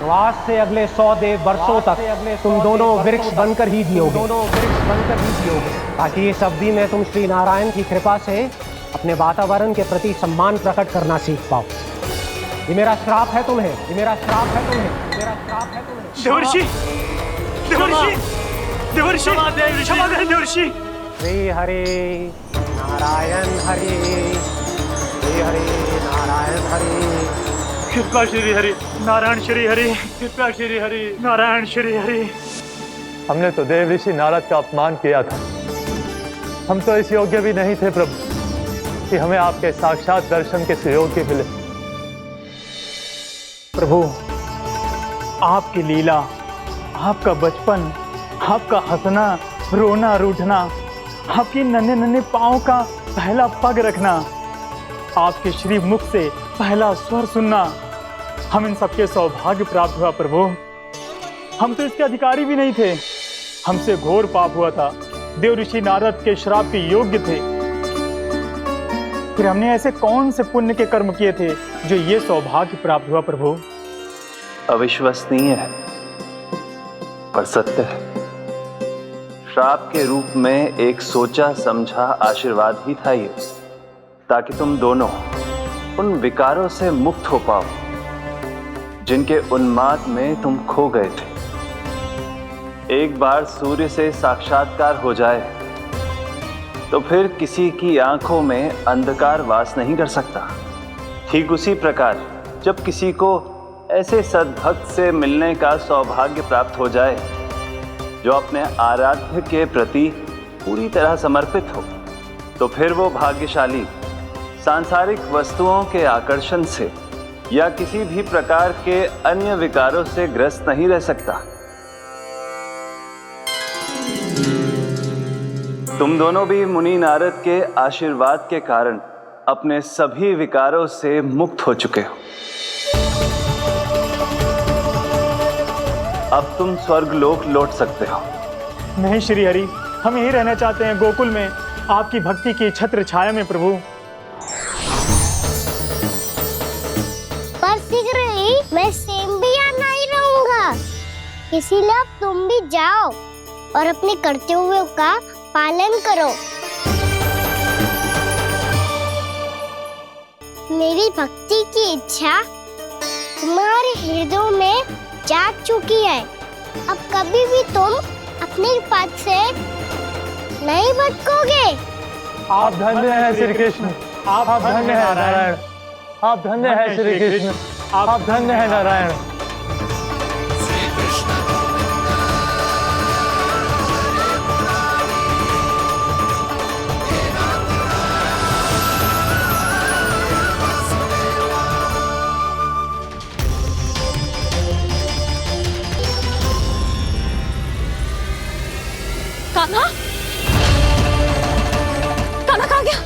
तो आज से अगले 100 देव वर्षों तक तुम दोनों वृक्ष बनकर ही जियोगे। ताकि इस अवधि में तुम श्री नारायण की कृपा से अपने वातावरण के प्रति सम्मान प्रकट करना सीख पाओ। ये मेरा श्राप है तुम्हें, ये मेरा श्राप है तुम्हें, मेरा श्राप है तुम्हें। देवर्षि, देवर्षि, देवर्षि क्षमा करें देवर्षि। श्री हरि नारायण हरि, श्री हरि नारायण हरि। कृपा श्री हरि नारायण श्री हरि, कृपा श्री हरि नारायण श्री हरि। हमने तो देव ऋषि नारद का अपमान किया था। हम तो इस योग्य भी नहीं थे प्रभु कि हमें आपके साक्षात दर्शन के सुयोग्य मिले। प्रभु आपकी लीला, आपका बचपन, आपका हंसना, रोना, रूठना, आपकी नन्हे नन्हे पाँव का पहला पग रखना, आपके श्री मुख से पहला स्वर सुनना, हम इन सबके सौभाग्य प्राप्त हुआ प्रभु। हम तो इसके अधिकारी भी नहीं थे। हमसे घोर पाप हुआ था, देव ऋषि नारद के श्राप के योग्य थे। फिर हमने ऐसे कौन से पुण्य के कर्म किए थे जो ये सौभाग्य प्राप्त हुआ प्रभु? अविश्वसनीय है पर सत्य है। श्राप के रूप में एक सोचा समझा आशीर्वाद ही था ये, ताकि तुम दोनों उन विकारों से मुक्त हो पाओ जिनके उन्माद में तुम खो गए थे। एक बार सूर्य से साक्षात्कार हो जाए तो फिर किसी की आंखों में अंधकार वास नहीं कर सकता। ठीक उसी प्रकार जब किसी को ऐसे सद्भक्त से मिलने का सौभाग्य प्राप्त हो जाए जो अपने आराध्य के प्रति पूरी तरह समर्पित हो, तो फिर वो भाग्यशाली सांसारिक वस्तुओं के आकर्षण से या किसी भी प्रकार के अन्य विकारों से ग्रस्त नहीं रह सकता। तुम दोनों भी मुनि नारद के आशीर्वाद के कारण अपने सभी विकारों से मुक्त हो चुके हो। अब तुम स्वर्गलोक लौट सकते हो। नहीं श्री हरि, हम यही रहना चाहते हैं गोकुल में, आपकी भक्ति की छत्र छाया में प्रभु। पर शीघ्र ही मैं सेम्बिया नहीं रहूंगा, इसीलिए अब तुम भी जाओ और अपने कर्तव्यों का पालन करो। मेरी भक्ति की इच्छा तुम्हारे हृदयों में जाग चुकी है। अब कभी भी तुम अपने पद से नहीं भटकोगे। आप धन्य हैं श्री कृष्ण, आप धन्य हैं नारायण, आप धन्य हैं श्री कृष्ण, आप धन्य हैं नारायण। कान्हा, कान्हा कहाँ गया?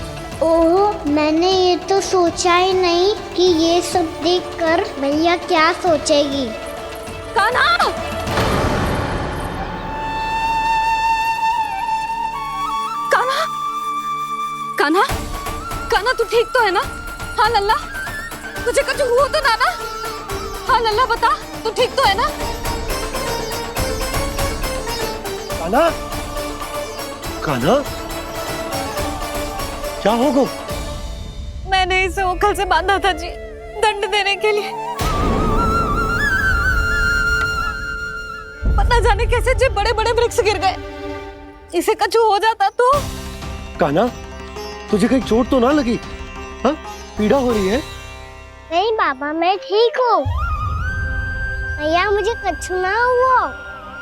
ओह, मैंने ये तो सोचा ही नहीं कि ये सब देखकर मैया क्या सोचेगी। कान्हा! कान्हा! कान्हा! कान्हा तू ठीक तो है ना? हाँ लल्ला, तुझे कुछ हुआ तो ना? हाँ लल्ला बता, तू ठीक तो है ना? कान्हा, कान्हा, क्या होगा? मैंने इसे ओखल से बांधा था जी, दंड देने के लिए। पता जाने कैसे जी बड़े बड़े वृक्ष गिर गए। इसे कुछ हो जाता तो? कान्हा, तुझे कहीं चोट तो ना लगी? हाँ, पीड़ा हो रही है? नहीं बाबा, मैं ठीक हूँ। भैया मुझे कुछ ना हुआ,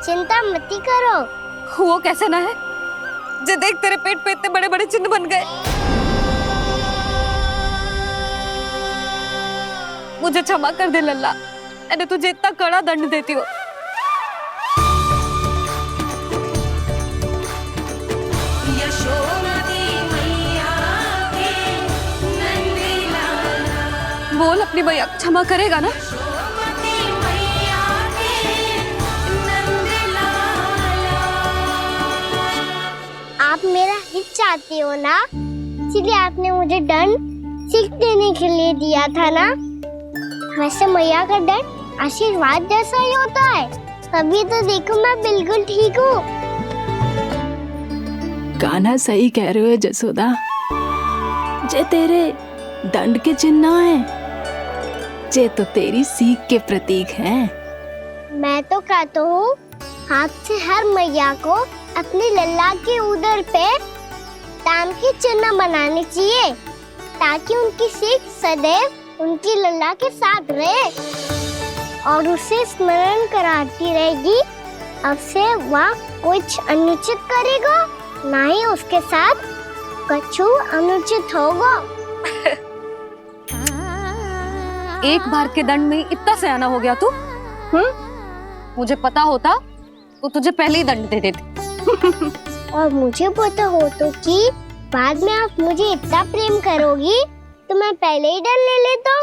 चिंता मत करो। वो कैसे ना है? जे देख तेरे पेट पे इतने बड़े बड़े चिन्ह बन गए। मुझे क्षमा कर दे लल्ला, मैंने तुझे इतना कड़ा दंड देती हो। बोल अपनी भैया क्षमा करेगा ना? आप मेरा हित चाहते हो ना, इसलिए आपने मुझे दंड सीख देने के लिए दिया था ना। वैसे मैया का दंड आशीर्वाद जैसा ही होता है, तभी तो देखो मैं बिल्कुल ठीक हूँ। कान्हा सही कह रहे हो जसोदा, जे तेरे दंड के चिन्ह है, जे तो तेरी सीख के प्रतीक हैं। मैं तो कहता हूँ हाथ से हर मैया को अपनी लल्ला के उदर पे ताम की चिन्ह बनानी चाहिए, ताकि उनकी सीख सदैव उनकी लल्ला के साथ रहे और उसे स्मरण कराती रहेगी। अब से वह कुछ अनुचित करेगा, ना ही उसके साथ कछु अनुचित होगा। एक बार के दंड में इतना सयाना हो गया तू? मुझे पता होता तो तुझे पहले ही दंड दे देती। और मुझे पता हो तो कि बाद में आप मुझे इतना प्रेम करोगी तो मैं पहले ही दंड ले लेता।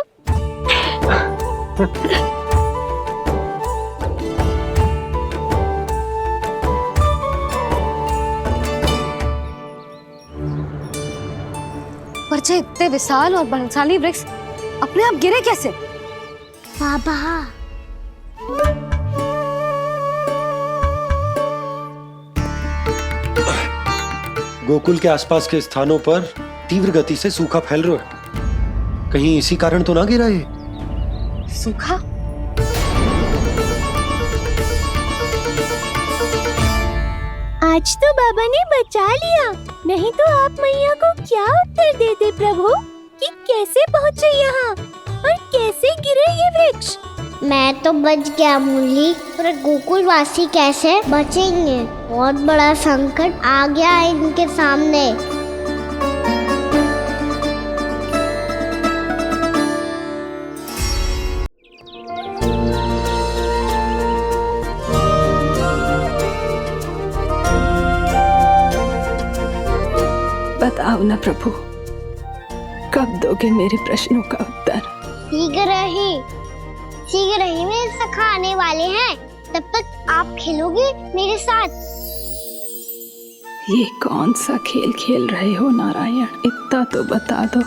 पर जे इतने विशाल और बलशाली वृक्ष अपने आप गिरे कैसे? बाबा, गोकुल के आसपास के स्थानों पर तीव्र गति से सूखा फैल रहा है। कहीं इसी कारण तो ना गिरा ये? सूखा? आज तो बाबा ने बचा लिया, नहीं तो आप मैया को क्या उत्तर देते प्रभु कि कैसे पहुँचे यहाँ और कैसे गिरे ये वृक्ष। मैं तो बच गया मुरली, पर गोकुलवासी कैसे बचेंगे? बहुत बड़ा संकट आ गया है इनके सामने। बताओ ना प्रभु, कब दोगे मेरे प्रश्नों का उत्तर? शीघ्र ही मेरे सखा आने वाले हैं, तब तक आप खेलोगे मेरे साथ। ये कौन सा खेल खेल रहे हो नारायण? इतना तो बता दो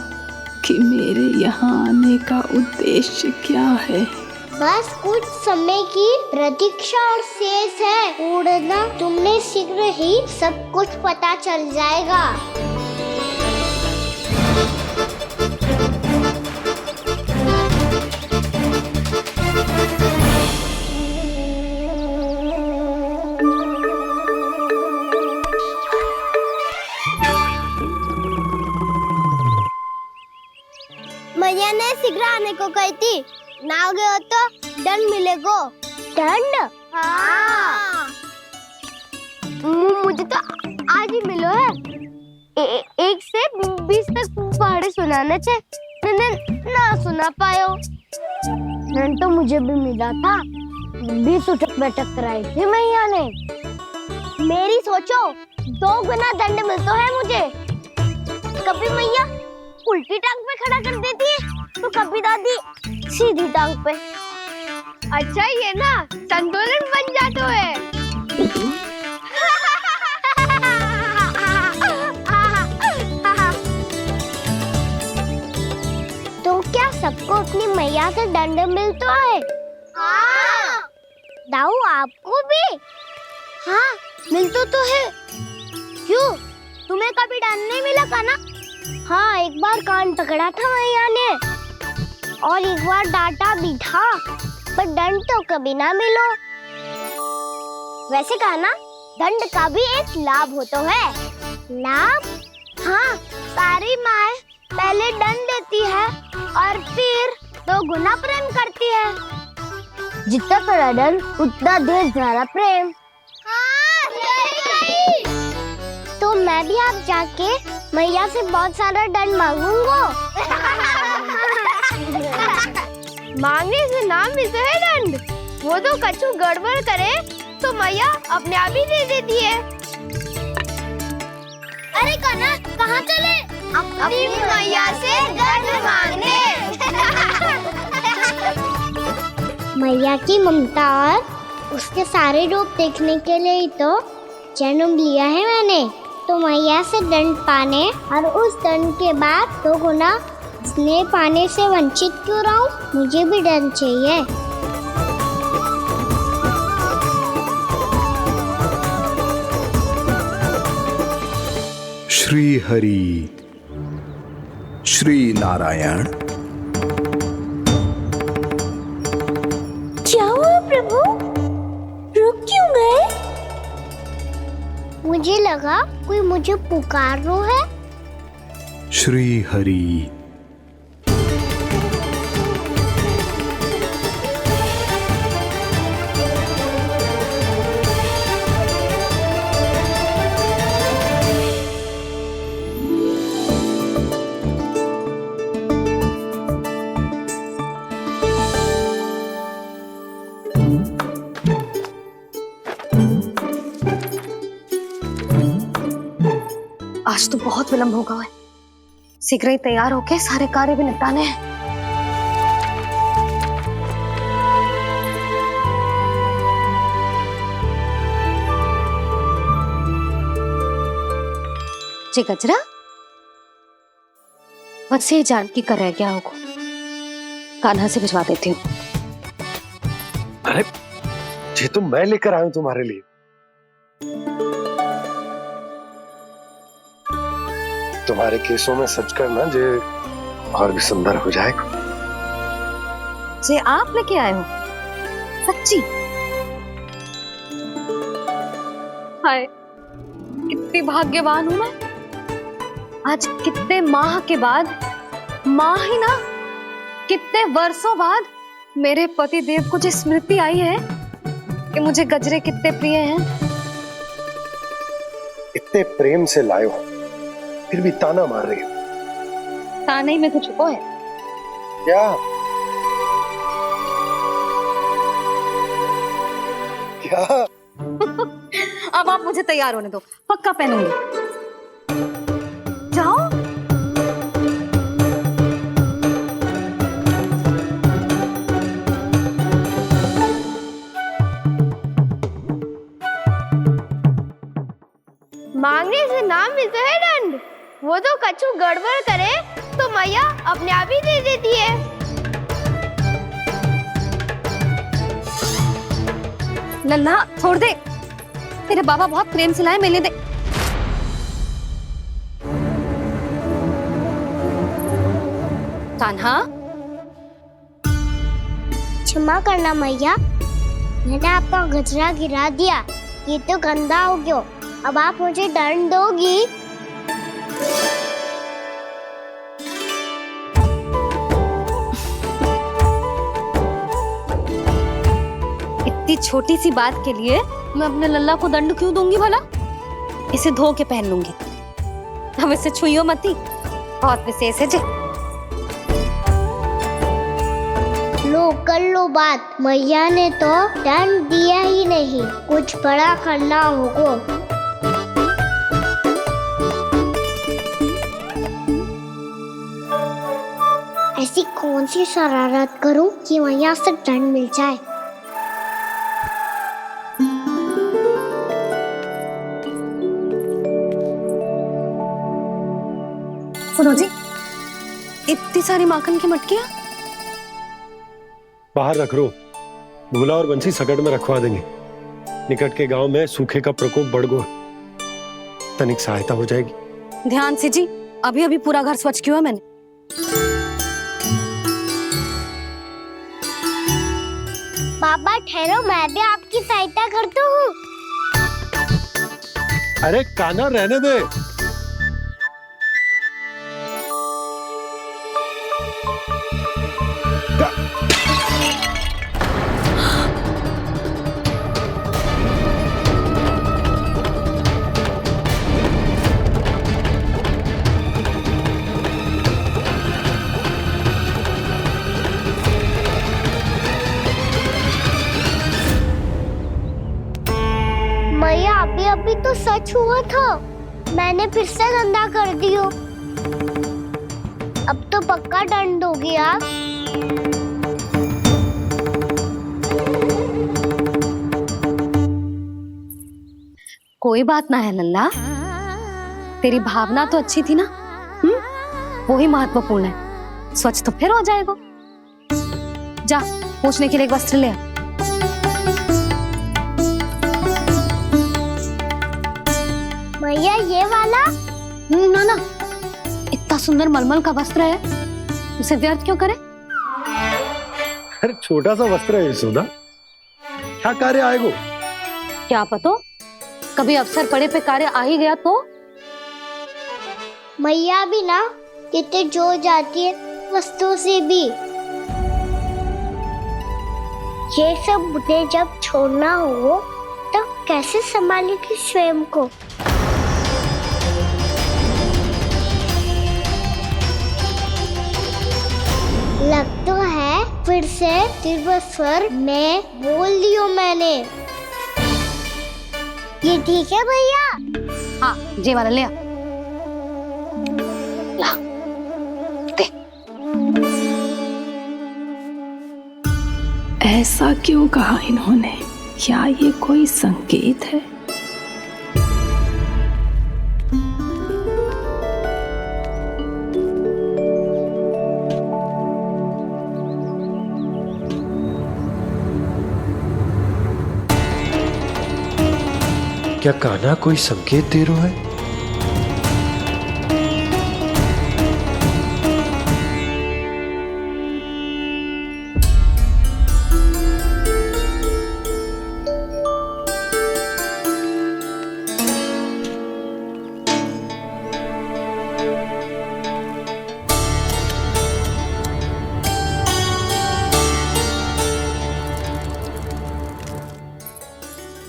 कि मेरे यहाँ आने का उद्देश्य क्या है? बस कुछ समय की प्रतीक्षा और शेष है। उड़ना तुमने शीघ्र ही सब कुछ पता चल जाएगा। मैया ने शीघ्र आने को कही थी, ना गए तो दंड मिलेगा। दंड? हाँ। मुझे तो आज ही मिलो है। 1 से 20 तक पहाड़े सुनाने थे, ना सुना पायो। दंड तो मुझे भी मिला था, 20 उठक बैठक कराई थी मैया ने। मेरी सोचो 2 गुना दंड मिलता है मुझे। कभी मैया उल्टी टांग पे खड़ा कर देती है, तो कभी दादी सीधी टांग पे। अच्छा ये ना संतुलन बन जाता है। तो क्या सबको अपनी मैया से दंड मिलता है? हाँ। दाऊ आपको भी? हाँ मिलता तो है। क्यों, तुम्हें कभी दंड नहीं मिला का ना? हाँ, एक बार कान पकड़ा था मैया ने और एक बार डांटा भी था, पर दंड तो कभी ना मिलो। वैसे कहा ना, दंड का भी एक लाभ होता है। लाभ? हाँ, सारी माँ पहले दंड देती है और फिर 2 गुना प्रेम करती है। जितना बड़ा दंड उतना ढेर सारा प्रेम। हाँ, सही। तो मैं भी आप जाके मैया से बहुत सारा दंड मांगूंगा। मांगने से ना मिलता है दंड, वो तो कछु गड़बड़ करे तो मैया अपने आप ही दे देती है। अरे कन्हा, कहाँ चले? अपनी मैया से दंड मांगने। मैया की ममता और उसके सारे रूप देखने के लिए ही तो जन्म लिया है मैंने। तो मैया से दंड पाने और उस दंड के बाद 2 गुना स्नेह पाने से वंचित क्यों रहूं? मुझे भी दंड चाहिए। श्री हरि, श्री नारायण। क्या हुआ प्रभु? रुक क्यों गए? मुझे लगा कोई मुझे पुकार रहा है। श्री हरि। आज तो बहुत विलंब होगा है। शीघ्र ही तैयार होके सारे कार्य भी निपटाने हैं। जी गजरा, बस ये जान की कर रहे क्या होगा, कान्हा से भिजवा देती हूँ। अरे ये तो मैं लेकर आया हूं तुम्हारे लिए। तुम्हारे केसों में सच करना जे और भी सुंदर हो जाएगा। जे आप लेके आए हो सच्ची? हाय कितनी भाग्यवान हूं मैं। आज कितने माह के बाद, माह ही ना कितने वर्षों बाद मेरे पति देव को जो स्मृति आई है कि मुझे गजरे कितने प्रिय हैं। इतने प्रेम से लाए हो फिर भी ताना मार रही हो। ताने में कुछ छुपो है क्या? क्या? अब आप मुझे तैयार होने दो, पक्का पहनूंगी। जाओ। मांगने से नाम मिलता है दंड। वो तो कछु गड़बड़ करे तो मैया अपने आप ही दे देती है। लल्ला छोड़ दे, तेरे बाबा बहुत प्रेम से लाए, मिलने दे। कान्हा, क्षमा करना मैया, मैंने आपका गजरा गिरा दिया। ये तो गंदा हो गया। अब आप मुझे दंड दोगी? इतनी छोटी सी बात के लिए मैं अपने लल्ला को दंड क्यों दूंगी भला? इसे धो के पहन लूंगी। हम इसे छुइयो मती, बहुत विशेष है जी। लो कर लो बात, मैया ने तो दंड दिया ही नहीं, कुछ बड़ा करना होगा। ऐसी कौन सी शरारत करूं कि मैया से दंड मिल जाए? सुनो जी, इतनी सारी माखन की मटकियां बाहर रख रो, भूला और बंसी सकट में रखवा देंगे। निकट के गांव में सूखे का प्रकोप बढ़ गो, तनिक सहायता हो जाएगी। ध्यान से जी, अभी अभी पूरा घर स्वच्छ किया है मैंने। पापा ठहरो, मैं भी आपकी सहायता करता हूँ। अरे कान्हा रहने दे। मैया अभी तो सच हुआ था, मैंने फिर से गंदा कर दियो। अब तो पक्का दंड दोगी आप। कोई बात ना है लल्ला, तेरी भावना तो अच्छी थी ना, वो ही महत्वपूर्ण है। स्वच्छ तो फिर हो जाएगा। जा पूछने के लिए एक वस्त्र ले आ। भैया ये वाला? ना ना, इतना सुंदर मलमल का वस्त्र है, उसे व्यर्थ क्यों करे? अरे छोटा सा वस्त्र है यशोदा, क्या कार्य आएगो? क्या पता, कभी अवसर पड़े पे कार्य आ ही गया तो? मैया भी ना कितने जो जाती है वस्तुओं से भी। ये सब मुझे जब छोड़ना हो तो कैसे संभालेगी स्वयं को? लग तो है फिर से तिरस्वर में बोल दियो मैंने। ये ठीक है भैया? हाँ, जे वाला ले आ। ला, दे। ऐसा क्यों कहा इन्होंने? क्या ये कोई संकेत है? क्या कान्हा कोई संकेत दे रहा है?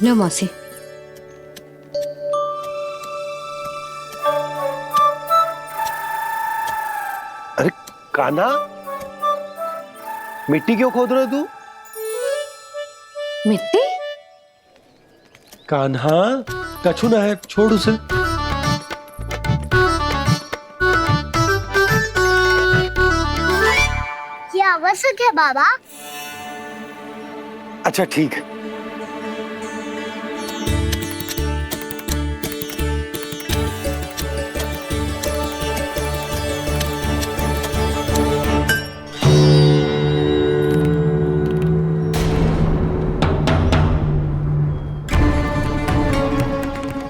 लो मौसी। अरे कान्हा, मिट्टी क्यों खोद रहा है तू? मिट्टी? कान्हा, कछु ना है, छोड़ उसे। ये आवश्यक है बाबा। अच्छा ठीक है।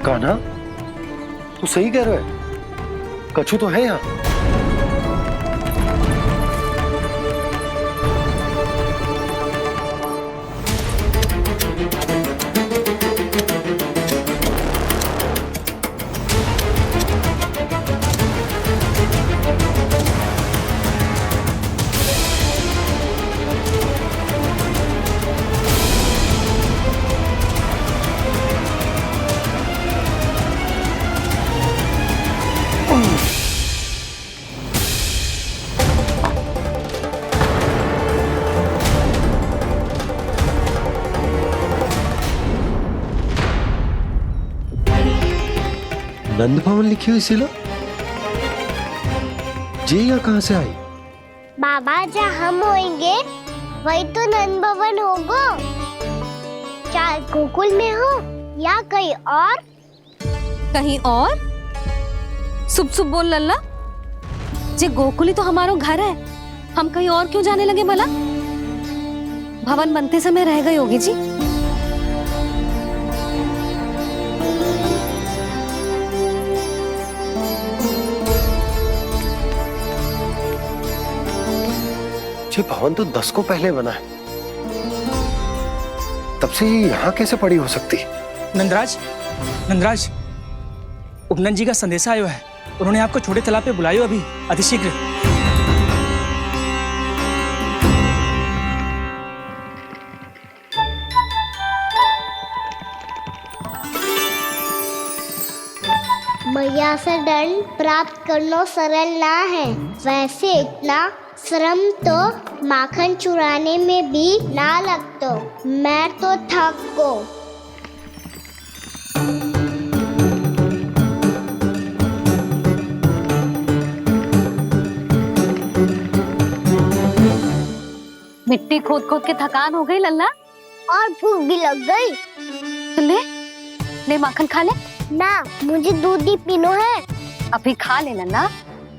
कान्हा, तू सही कह रहा है, कछु तो है यहाँ। नंद भवन लिखी हुई सिला, जे यहाँ कहाँ से आई? बाबा जहाँ हम होंगे वही तो नंद भवन होगा। चाहे गोकुल में हो या कहीं और। कहीं और? सुब सुब बोल लल्ला। जे गोकुली तो हमारो घर है, हम कहीं और क्यों जाने लगे भला? भवन बनते समय रह गई होगी जी। ये भवन तो 10 को पहले बना है, तब से ये यहाँ कैसे पड़ी हो सकती? नंदराज, नंदराज, उपनंद जी का संदेशा आयो है। उन्होंने आपको छोटे तालाब पे बुलायो अभी, अतिशीघ्र। मैया से दंड प्राप्त करना सरल ना है। वैसे इतना श्रम तो माखन चुराने में भी ना लगतो। मैं तो थक को। मिट्टी खोद खोद के थकान हो गई लल्ला, और भूख भी लग गई। तो ले ले माखन खा ले। ना, मुझे दूध ही पीनो है। अभी खा ले लल्ला,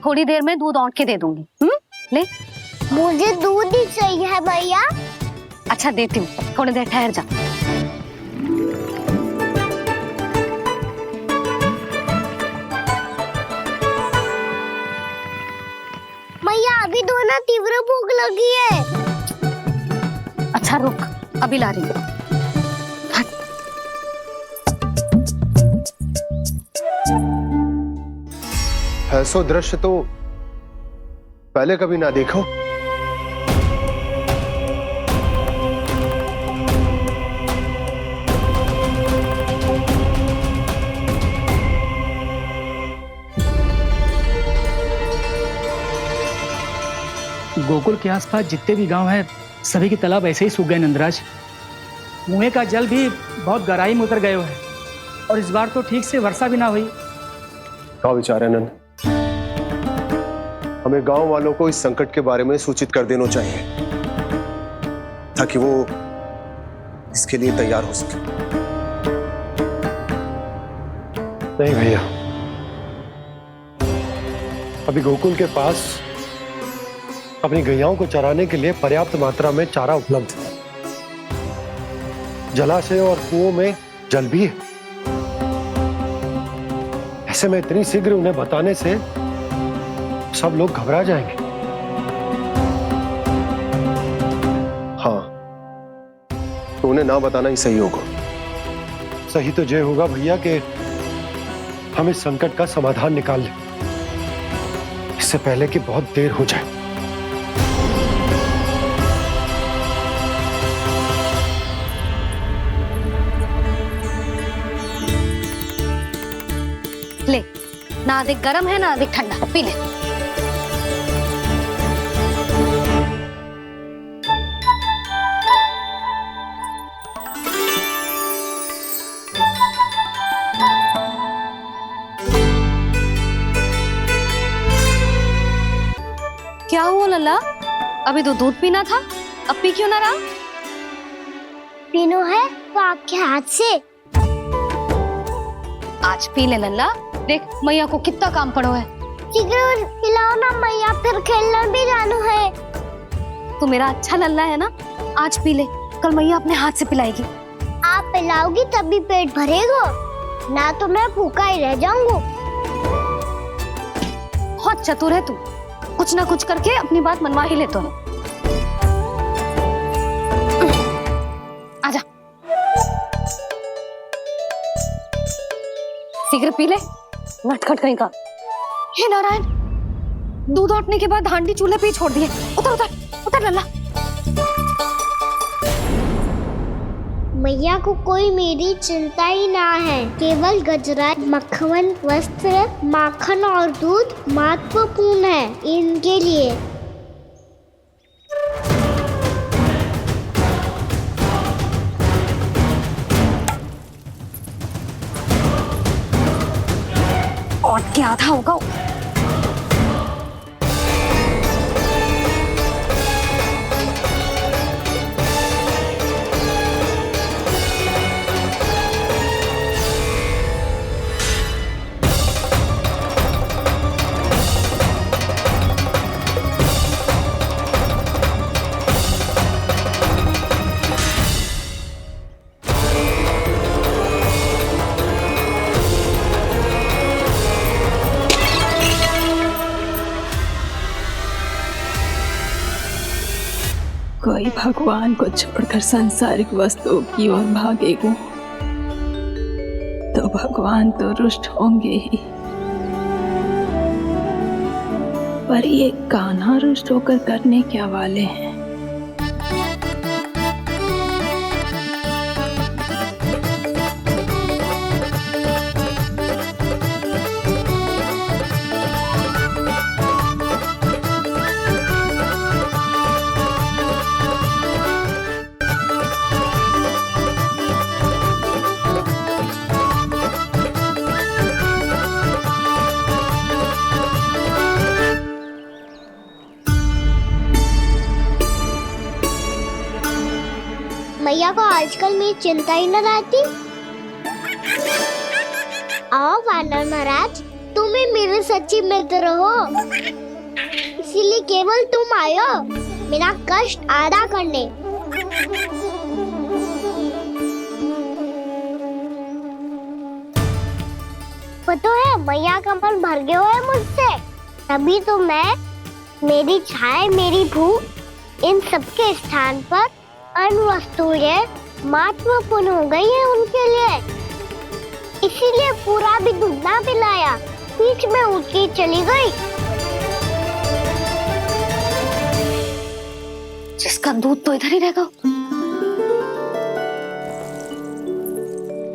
थोड़ी देर में दूध औंट के दे दूंगी। ले। मुझे दूध ही चाहिए है भैया। अच्छा देती हूँ, थोड़ी देर ठहर जा। मैया अभी तो ना तीव्र भूख लगी है। अच्छा रुक, अभी ला रही हूँ। ऐसो दृश्य तो पहले कभी ना देखो। गोकुल के आसपास जितने भी गांव हैं सभी के तालाब ऐसे ही सूख गए नंदराज। कुएं का जल भी बहुत गहराई में उतर गए हुए हैं और इस बार तो ठीक से वर्षा भी ना हुई। क्या विचार है नंद? हमें गांव वालों को इस संकट के बारे में सूचित कर देना चाहिए ताकि वो इसके लिए तैयार हो सके। नहीं भैया, अभी गोकुल के पास अपनी गैयाओं को चराने के लिए पर्याप्त मात्रा में चारा उपलब्ध है। जलाशय और कुओं में जल भी है। ऐसे में इतनी शीघ्र उन्हें बताने से सब लोग घबरा जाएंगे। हाँ, तो उन्हें ना बताना ही सही होगा। सही तो ये होगा भैया कि हम इस संकट का समाधान निकाल लें, इससे पहले कि बहुत देर हो जाए। ले, ना अधिक गर्म है ना अधिक ठंडा, पी ले। क्या हुआ लल्ला? अभी तो दूध पीना था, अब पी क्यों ना रहा? पीनो है तो आपके हाथ से। आज पी ले लल्ला, देख मैया को कितना काम पड़ो है। शीघ्र पिलाओ ना मैया, फिर खेलना भी जानो है। तू मेरा अच्छा लल्ला है ना, आज पी ले, कल मैया अपने हाथ से पिलाएगी। आप पिलाओगी तभी पेट भरेगा, ना तो मैं भूखा ही रह जाऊंगा। बहुत चतुर है तू, कुछ ना कुछ करके अपनी बात मनवा ही लेता है। आजा, शीघ्र पी ले, नटखट कहीं का। हे नारायण, दूध औटने के बाद हांडी चूल्हे पे ही छोड़ दिए। उतर उतर उतर लल्ला। मैया को कोई मेरी चिंता ही ना है। केवल गजरा, मक्खन, वस्त्र, माखन और दूध महत्वपूर्ण है इनके लिए। और क्या था होगा? कोई भगवान को छोड़कर सांसारिक वस्तुओं की ओर भागेगा तो भगवान तो रुष्ट होंगे ही, पर ये कान्हा रुष्ट होकर करने क्या वाले हैं? मैया को आजकल मेरी चिंता ही न रहती। आओ वानर महाराज, तुम ही मेरे सच्ची मित्र हो, इसीलिए केवल तुम आयो मेरा कष्ट आधा करने। पता है मैया का मन भर गया है मुझसे, तभी तो मैं, मेरी छाया, मेरी भूख, इन सबके स्थान पर अन्य वस्तुएं महत्वपूर्ण हो गई है उनके लिए। इसीलिए पूरा भी दूध ना पिलाया, बीच में उठ के चली गई। जिसका दूध तो इधर ही रहेगा।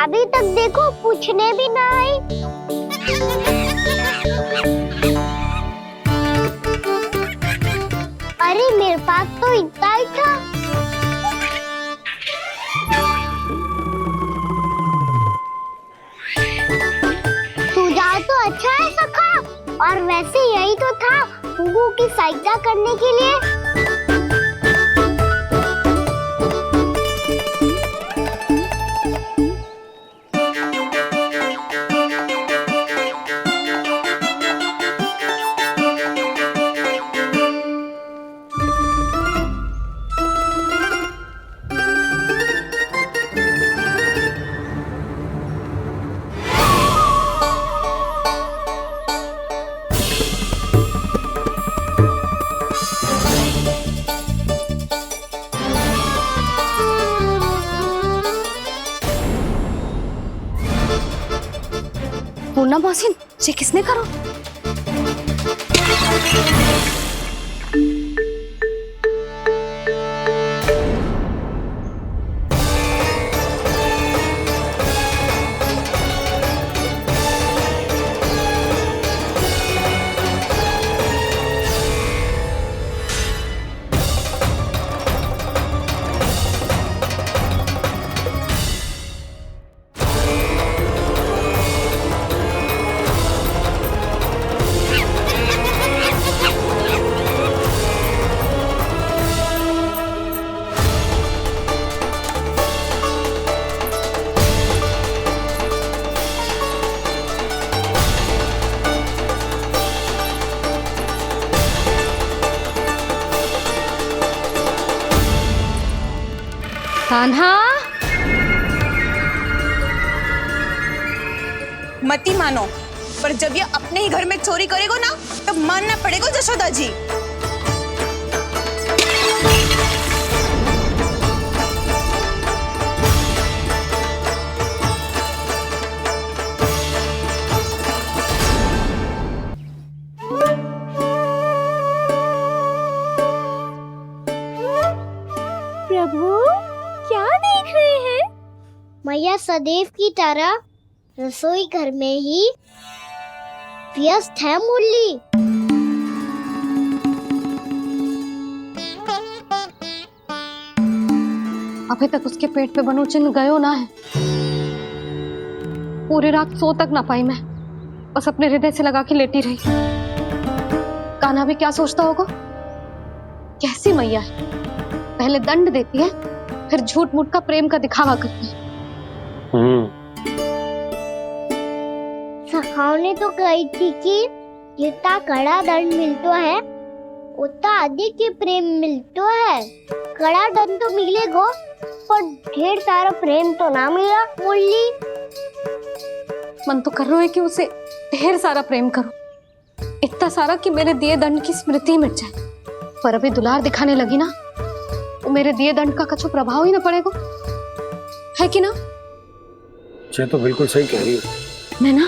अभी तक देखो पूछने भी ना आई। अरे मेरे पास तो इतना ही था। सुझाव तो अच्छा है सखा, और वैसे यही तो था गुगू की सहायता करने के लिए। पूर्णा मौसी, ये किसने करो? कान्हा, मती मानो, पर जब ये अपने ही घर में चोरी करेगो ना, तब मानना पड़ेगा जशोदा जी। प्रभु, क्या देख रहे हैं? मैया सदैव की तरह रसोई घर में ही व्यस्त है मुरली। अभी तक उसके पेट पे बनो चिन्ह गयो ना है। पूरी रात सो तक ना पाई मैं, बस अपने हृदय से लगा के लेटी रही। कान्हा भी क्या सोचता होगा, कैसी मैया है, पहले दंड देती है, फिर झूठ मूठ का प्रेम का दिखावा करती है। सखाओ ने तो कही थी कि जितना कड़ा दंड मिलता है उतना अधिक ही प्रेम मिलता है। कड़ा दंड तो मिलेगा, पर ढेर सारा प्रेम तो ना मिला मुरली। मन तो कर रहा है कि उसे ढेर सारा प्रेम करो, इतना सारा कि मेरे दिए दंड की स्मृति मिट जाए। पर अभी दुलार दिखाने लगी ना, तो मेरे दिए दंड का कछु प्रभाव ही ना पड़ेगा, है कि ना? ये तो बिल्कुल सही कह रही हो। मैं ना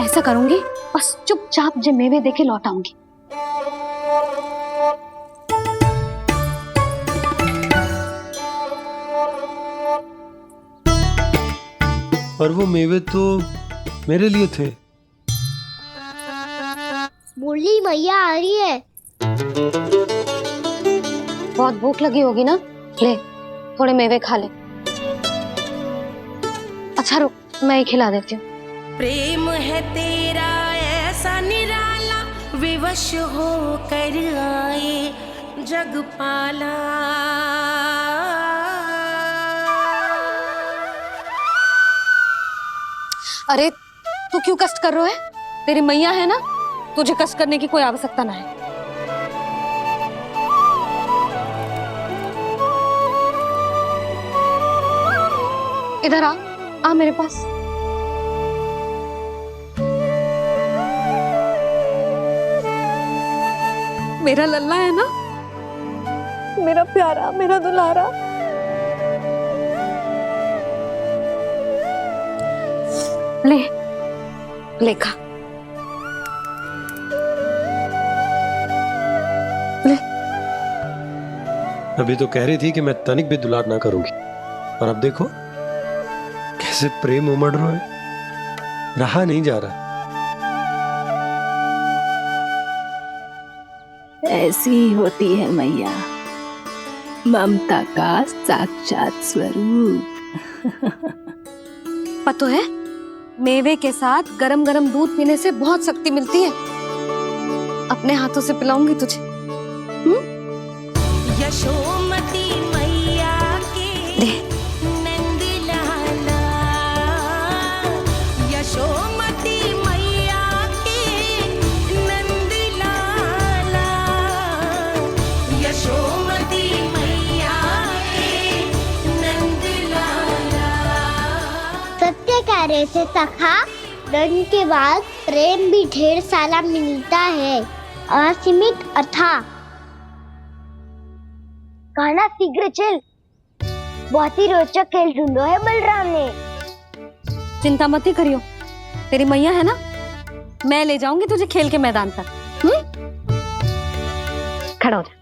ऐसा करूंगी, बस चुपचाप जे मेवे देके लौट आऊंगी। पर वो मेवे तो मेरे लिए थे। मुरली, मैया आ रही है। बहुत भूख लगी होगी ना, ले थोड़े मेवे खा ले। अच्छा रुक, मैं ही खिला देती हूँ। प्रेम है तेरा ऐसा निराला, विवश हो कर आए जग पाला। अरे तू क्यों कष्ट कर रहा है? तेरी मैया है ना, तुझे कष्ट करने की कोई आवश्यकता ना है। इधर आ मेरे पास। मेरा लल्ला है ना, मेरा प्यारा, मेरा दुलारा। ले, ले खा, अभी तो कह रही थी कि मैं तनिक भी दुलार ना करूंगी, और अब देखो कैसे प्रेम उमड़ रहा है, रहा नहीं जा रहा। ऐसी ही होती है मैया, ममता का साक्षात स्वरूप। पता है, मेवे के साथ गरम गरम दूध पीने से बहुत शक्ति मिलती है। अपने हाथों से पिलाऊंगी तुझे। यशोमती मैया के नंद लाला, यशोमती मैया के नंद लाला, यशोमती मैया के नंद लाला। सत्य कह रहे थे सखा, दंड के बाद प्रेम भी ढेर सारा मिलता है, असीमित अथाह। गाना शीघ्र चल, बहुत ही रोचक खेल ढूंढो है बलराम ने। चिंता मत ही करियो, तेरी मैया है ना, मैं ले जाऊंगी तुझे खेल के मैदान पर। खड़ा हो जा।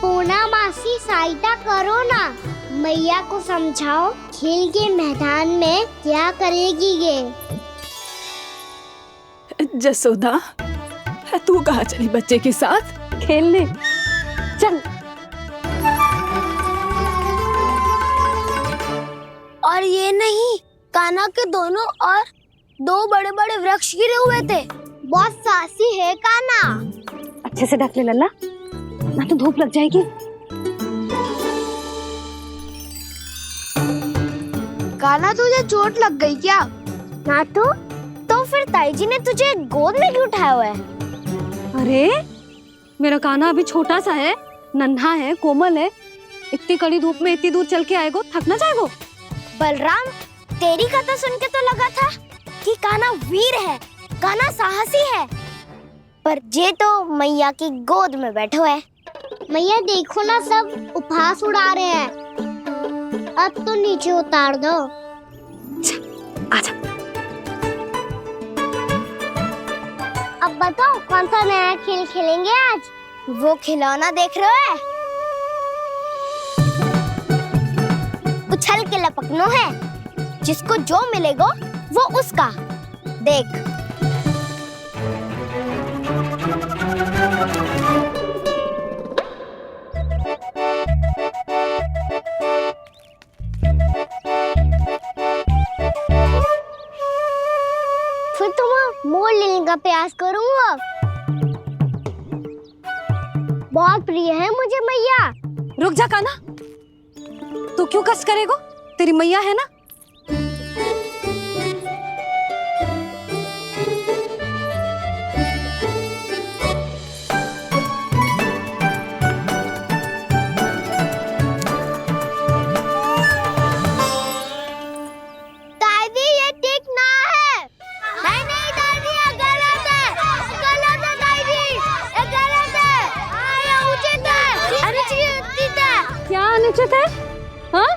पूना मासी सहायता करो ना, मैया को समझाओ खेल के मैदान में क्या करेगी ये। जसोदा, तू कहाँ चली बच्चे के साथ खेलने? चल। और ये नहीं, कान्हा के दोनों और दो बड़े बड़े वृक्ष गिरे हुए थे। बहुत साहसी है कान्हा। अच्छे से ढक ले लल्ला, ना तो धूप लग जाएगी। कान्हा तुझे चोट लग गई क्या? ना तो फिर ताई जी ने तुझे गोद में क्यों उठाया हुआ है? अरे मेरा कान्हा अभी छोटा सा है, नन्हा है, कोमल है। इतनी कड़ी धूप में इतनी दूर चल के आएगो, थक ना जाएगो। बलराम, तेरी कथा सुन के तो लगा था कि कान्हा वीर है, कान्हा साहसी है, पर ये तो मैया की गोद में बैठे हुए। मैया देखो ना, सब उपहास उड़ा रहे हैं। अब तो नीचे उतार दो। आजा। अब बताओ कौन सा नया खेल खेलेंगे आज? वो खिलौना देख रहे हो? उछल के लपकनो है, जिसको जो मिलेगा वो उसका। देख। फिर तुम मोड़ लेने का प्रयास करूंगा। बहुत प्रिय है मुझे मैया। रुक जा कान्हा, तू क्यों कष्ट करेगो? तेरी मैया है ना। दादी ये ठीक ना है। नहीं नहीं दादी, ये गलत है, गलत है दादी, ये गलत है। ये उचित है, अनुचित है। क्या अनुचित है? हाँ?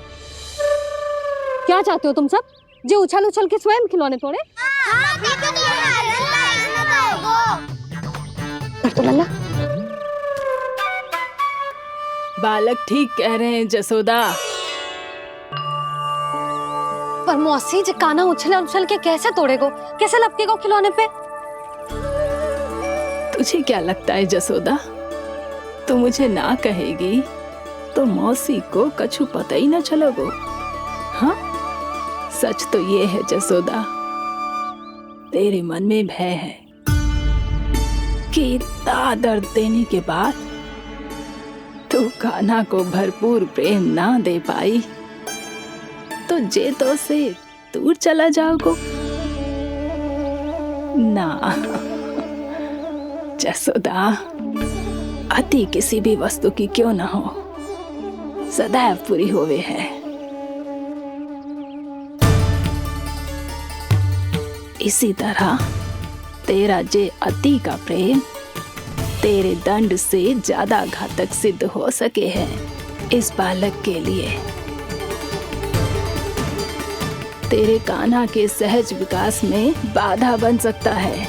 क्या चाहते हो तुम सब? जो उछल उछल के स्वयं खिलौने तोड़े? तो लल्ला, बालक ठीक कह रहे हैं जसोदा। पर मौसी, जो कान्हा उछल उछल के कैसे तोड़ेगो, कैसे लपकेगो खिलौने पे? तुझे क्या लगता है जसोदा, तू मुझे ना कहेगी तो मौसी को कछु पता ही न चलोगो। हाँ, सच तो ये है जसोदा, तेरे मन में भय है कि इतना दर्द देने के बाद तू कान्हा को भरपूर प्रेम ना दे पाई तो जे तो से दूर चला जाओगो ना। जसोदा, अति किसी भी वस्तु की क्यों ना हो, सदैव पूरी होवे है। इसी तरह तेरा जे अति का प्रेम तेरे दंड से ज्यादा घातक सिद्ध हो सके है इस बालक के लिए। तेरे कान्हा के सहज विकास में बाधा बन सकता है।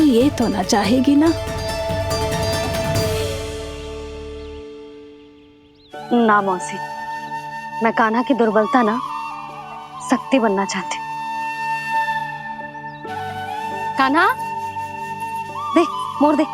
तू ये तो ना चाहेगी ना? ना मौसी, मैं कान्हा की दुर्बलता ना शक्ति बनना चाहती हूँ। कान्हा, दे मोड़ दे।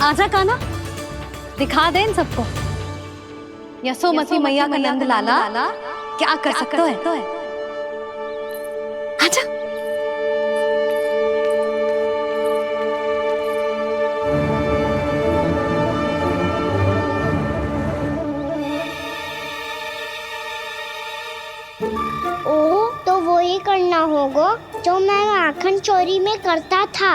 आजा कान्हा, दिखा दे इन सबको यशोमती मैया का नंद लाला क्या कर सकता है। आजा। ओ, तो वो ही करना होगा जो मैं माखन चोरी में करता था।